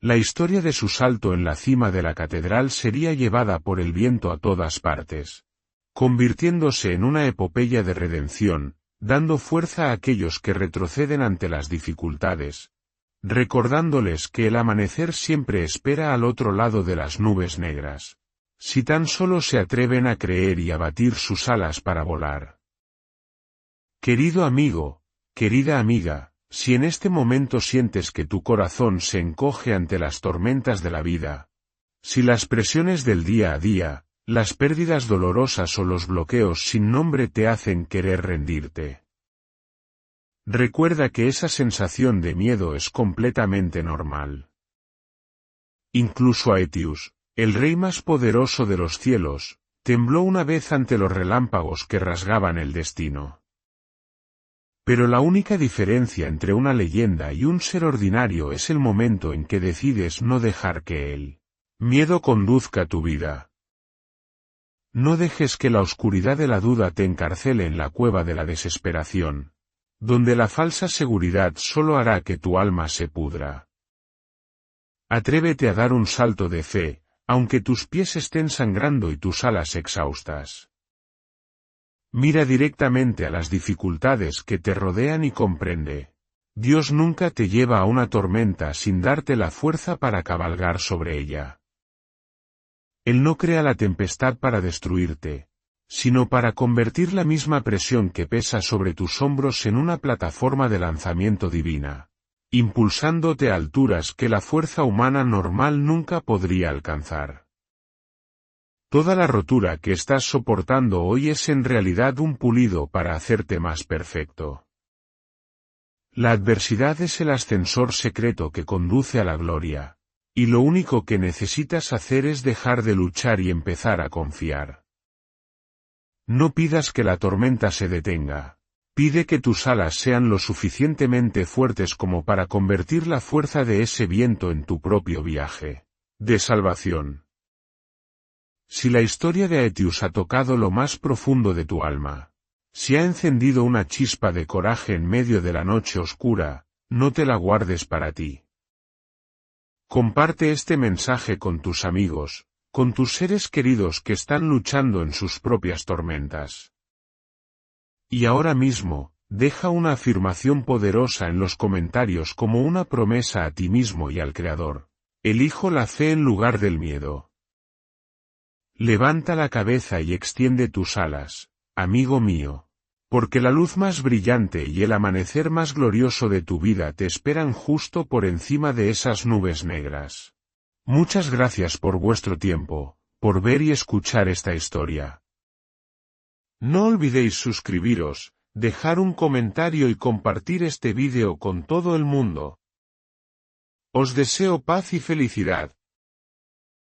La historia de su salto en la cima de la catedral sería llevada por el viento a todas partes, convirtiéndose en una epopeya de redención, dando fuerza a aquellos que retroceden ante las dificultades, recordándoles que el amanecer siempre espera al otro lado de las nubes negras, si tan solo se atreven a creer y a batir sus alas para volar. Querido amigo, querida amiga, si en este momento sientes que tu corazón se encoge ante las tormentas de la vida, si las presiones del día a día, las pérdidas dolorosas o los bloqueos sin nombre te hacen querer rendirte, recuerda que esa sensación de miedo es completamente normal. Incluso Aetius, el rey más poderoso de los cielos, tembló una vez ante los relámpagos que rasgaban el destino. Pero la única diferencia entre una leyenda y un ser ordinario es el momento en que decides no dejar que el miedo conduzca tu vida. No dejes que la oscuridad de la duda te encarcele en la cueva de la desesperación, donde la falsa seguridad solo hará que tu alma se pudra. Atrévete a dar un salto de fe, aunque tus pies estén sangrando y tus alas exhaustas. Mira directamente a las dificultades que te rodean y comprende, Dios nunca te lleva a una tormenta sin darte la fuerza para cabalgar sobre ella. Él no crea la tempestad para destruirte, sino para convertir la misma presión que pesa sobre tus hombros en una plataforma de lanzamiento divina, impulsándote a alturas que la fuerza humana normal nunca podría alcanzar. Toda la rotura que estás soportando hoy es en realidad un pulido para hacerte más perfecto. La adversidad es el ascensor secreto que conduce a la gloria, y lo único que necesitas hacer es dejar de luchar y empezar a confiar. No pidas que la tormenta se detenga, pide que tus alas sean lo suficientemente fuertes como para convertir la fuerza de ese viento en tu propio viaje de salvación. Si la historia de Aetius ha tocado lo más profundo de tu alma, si ha encendido una chispa de coraje en medio de la noche oscura, no te la guardes para ti. Comparte este mensaje con tus amigos, con tus seres queridos que están luchando en sus propias tormentas. Y ahora mismo, deja una afirmación poderosa en los comentarios como una promesa a ti mismo y al Creador. Elijo la fe en lugar del miedo. Levanta la cabeza y extiende tus alas, amigo mío, porque la luz más brillante y el amanecer más glorioso de tu vida te esperan justo por encima de esas nubes negras. Muchas gracias por vuestro tiempo, por ver y escuchar esta historia. No olvidéis suscribiros, dejar un comentario y compartir este vídeo con todo el mundo. Os deseo paz y felicidad.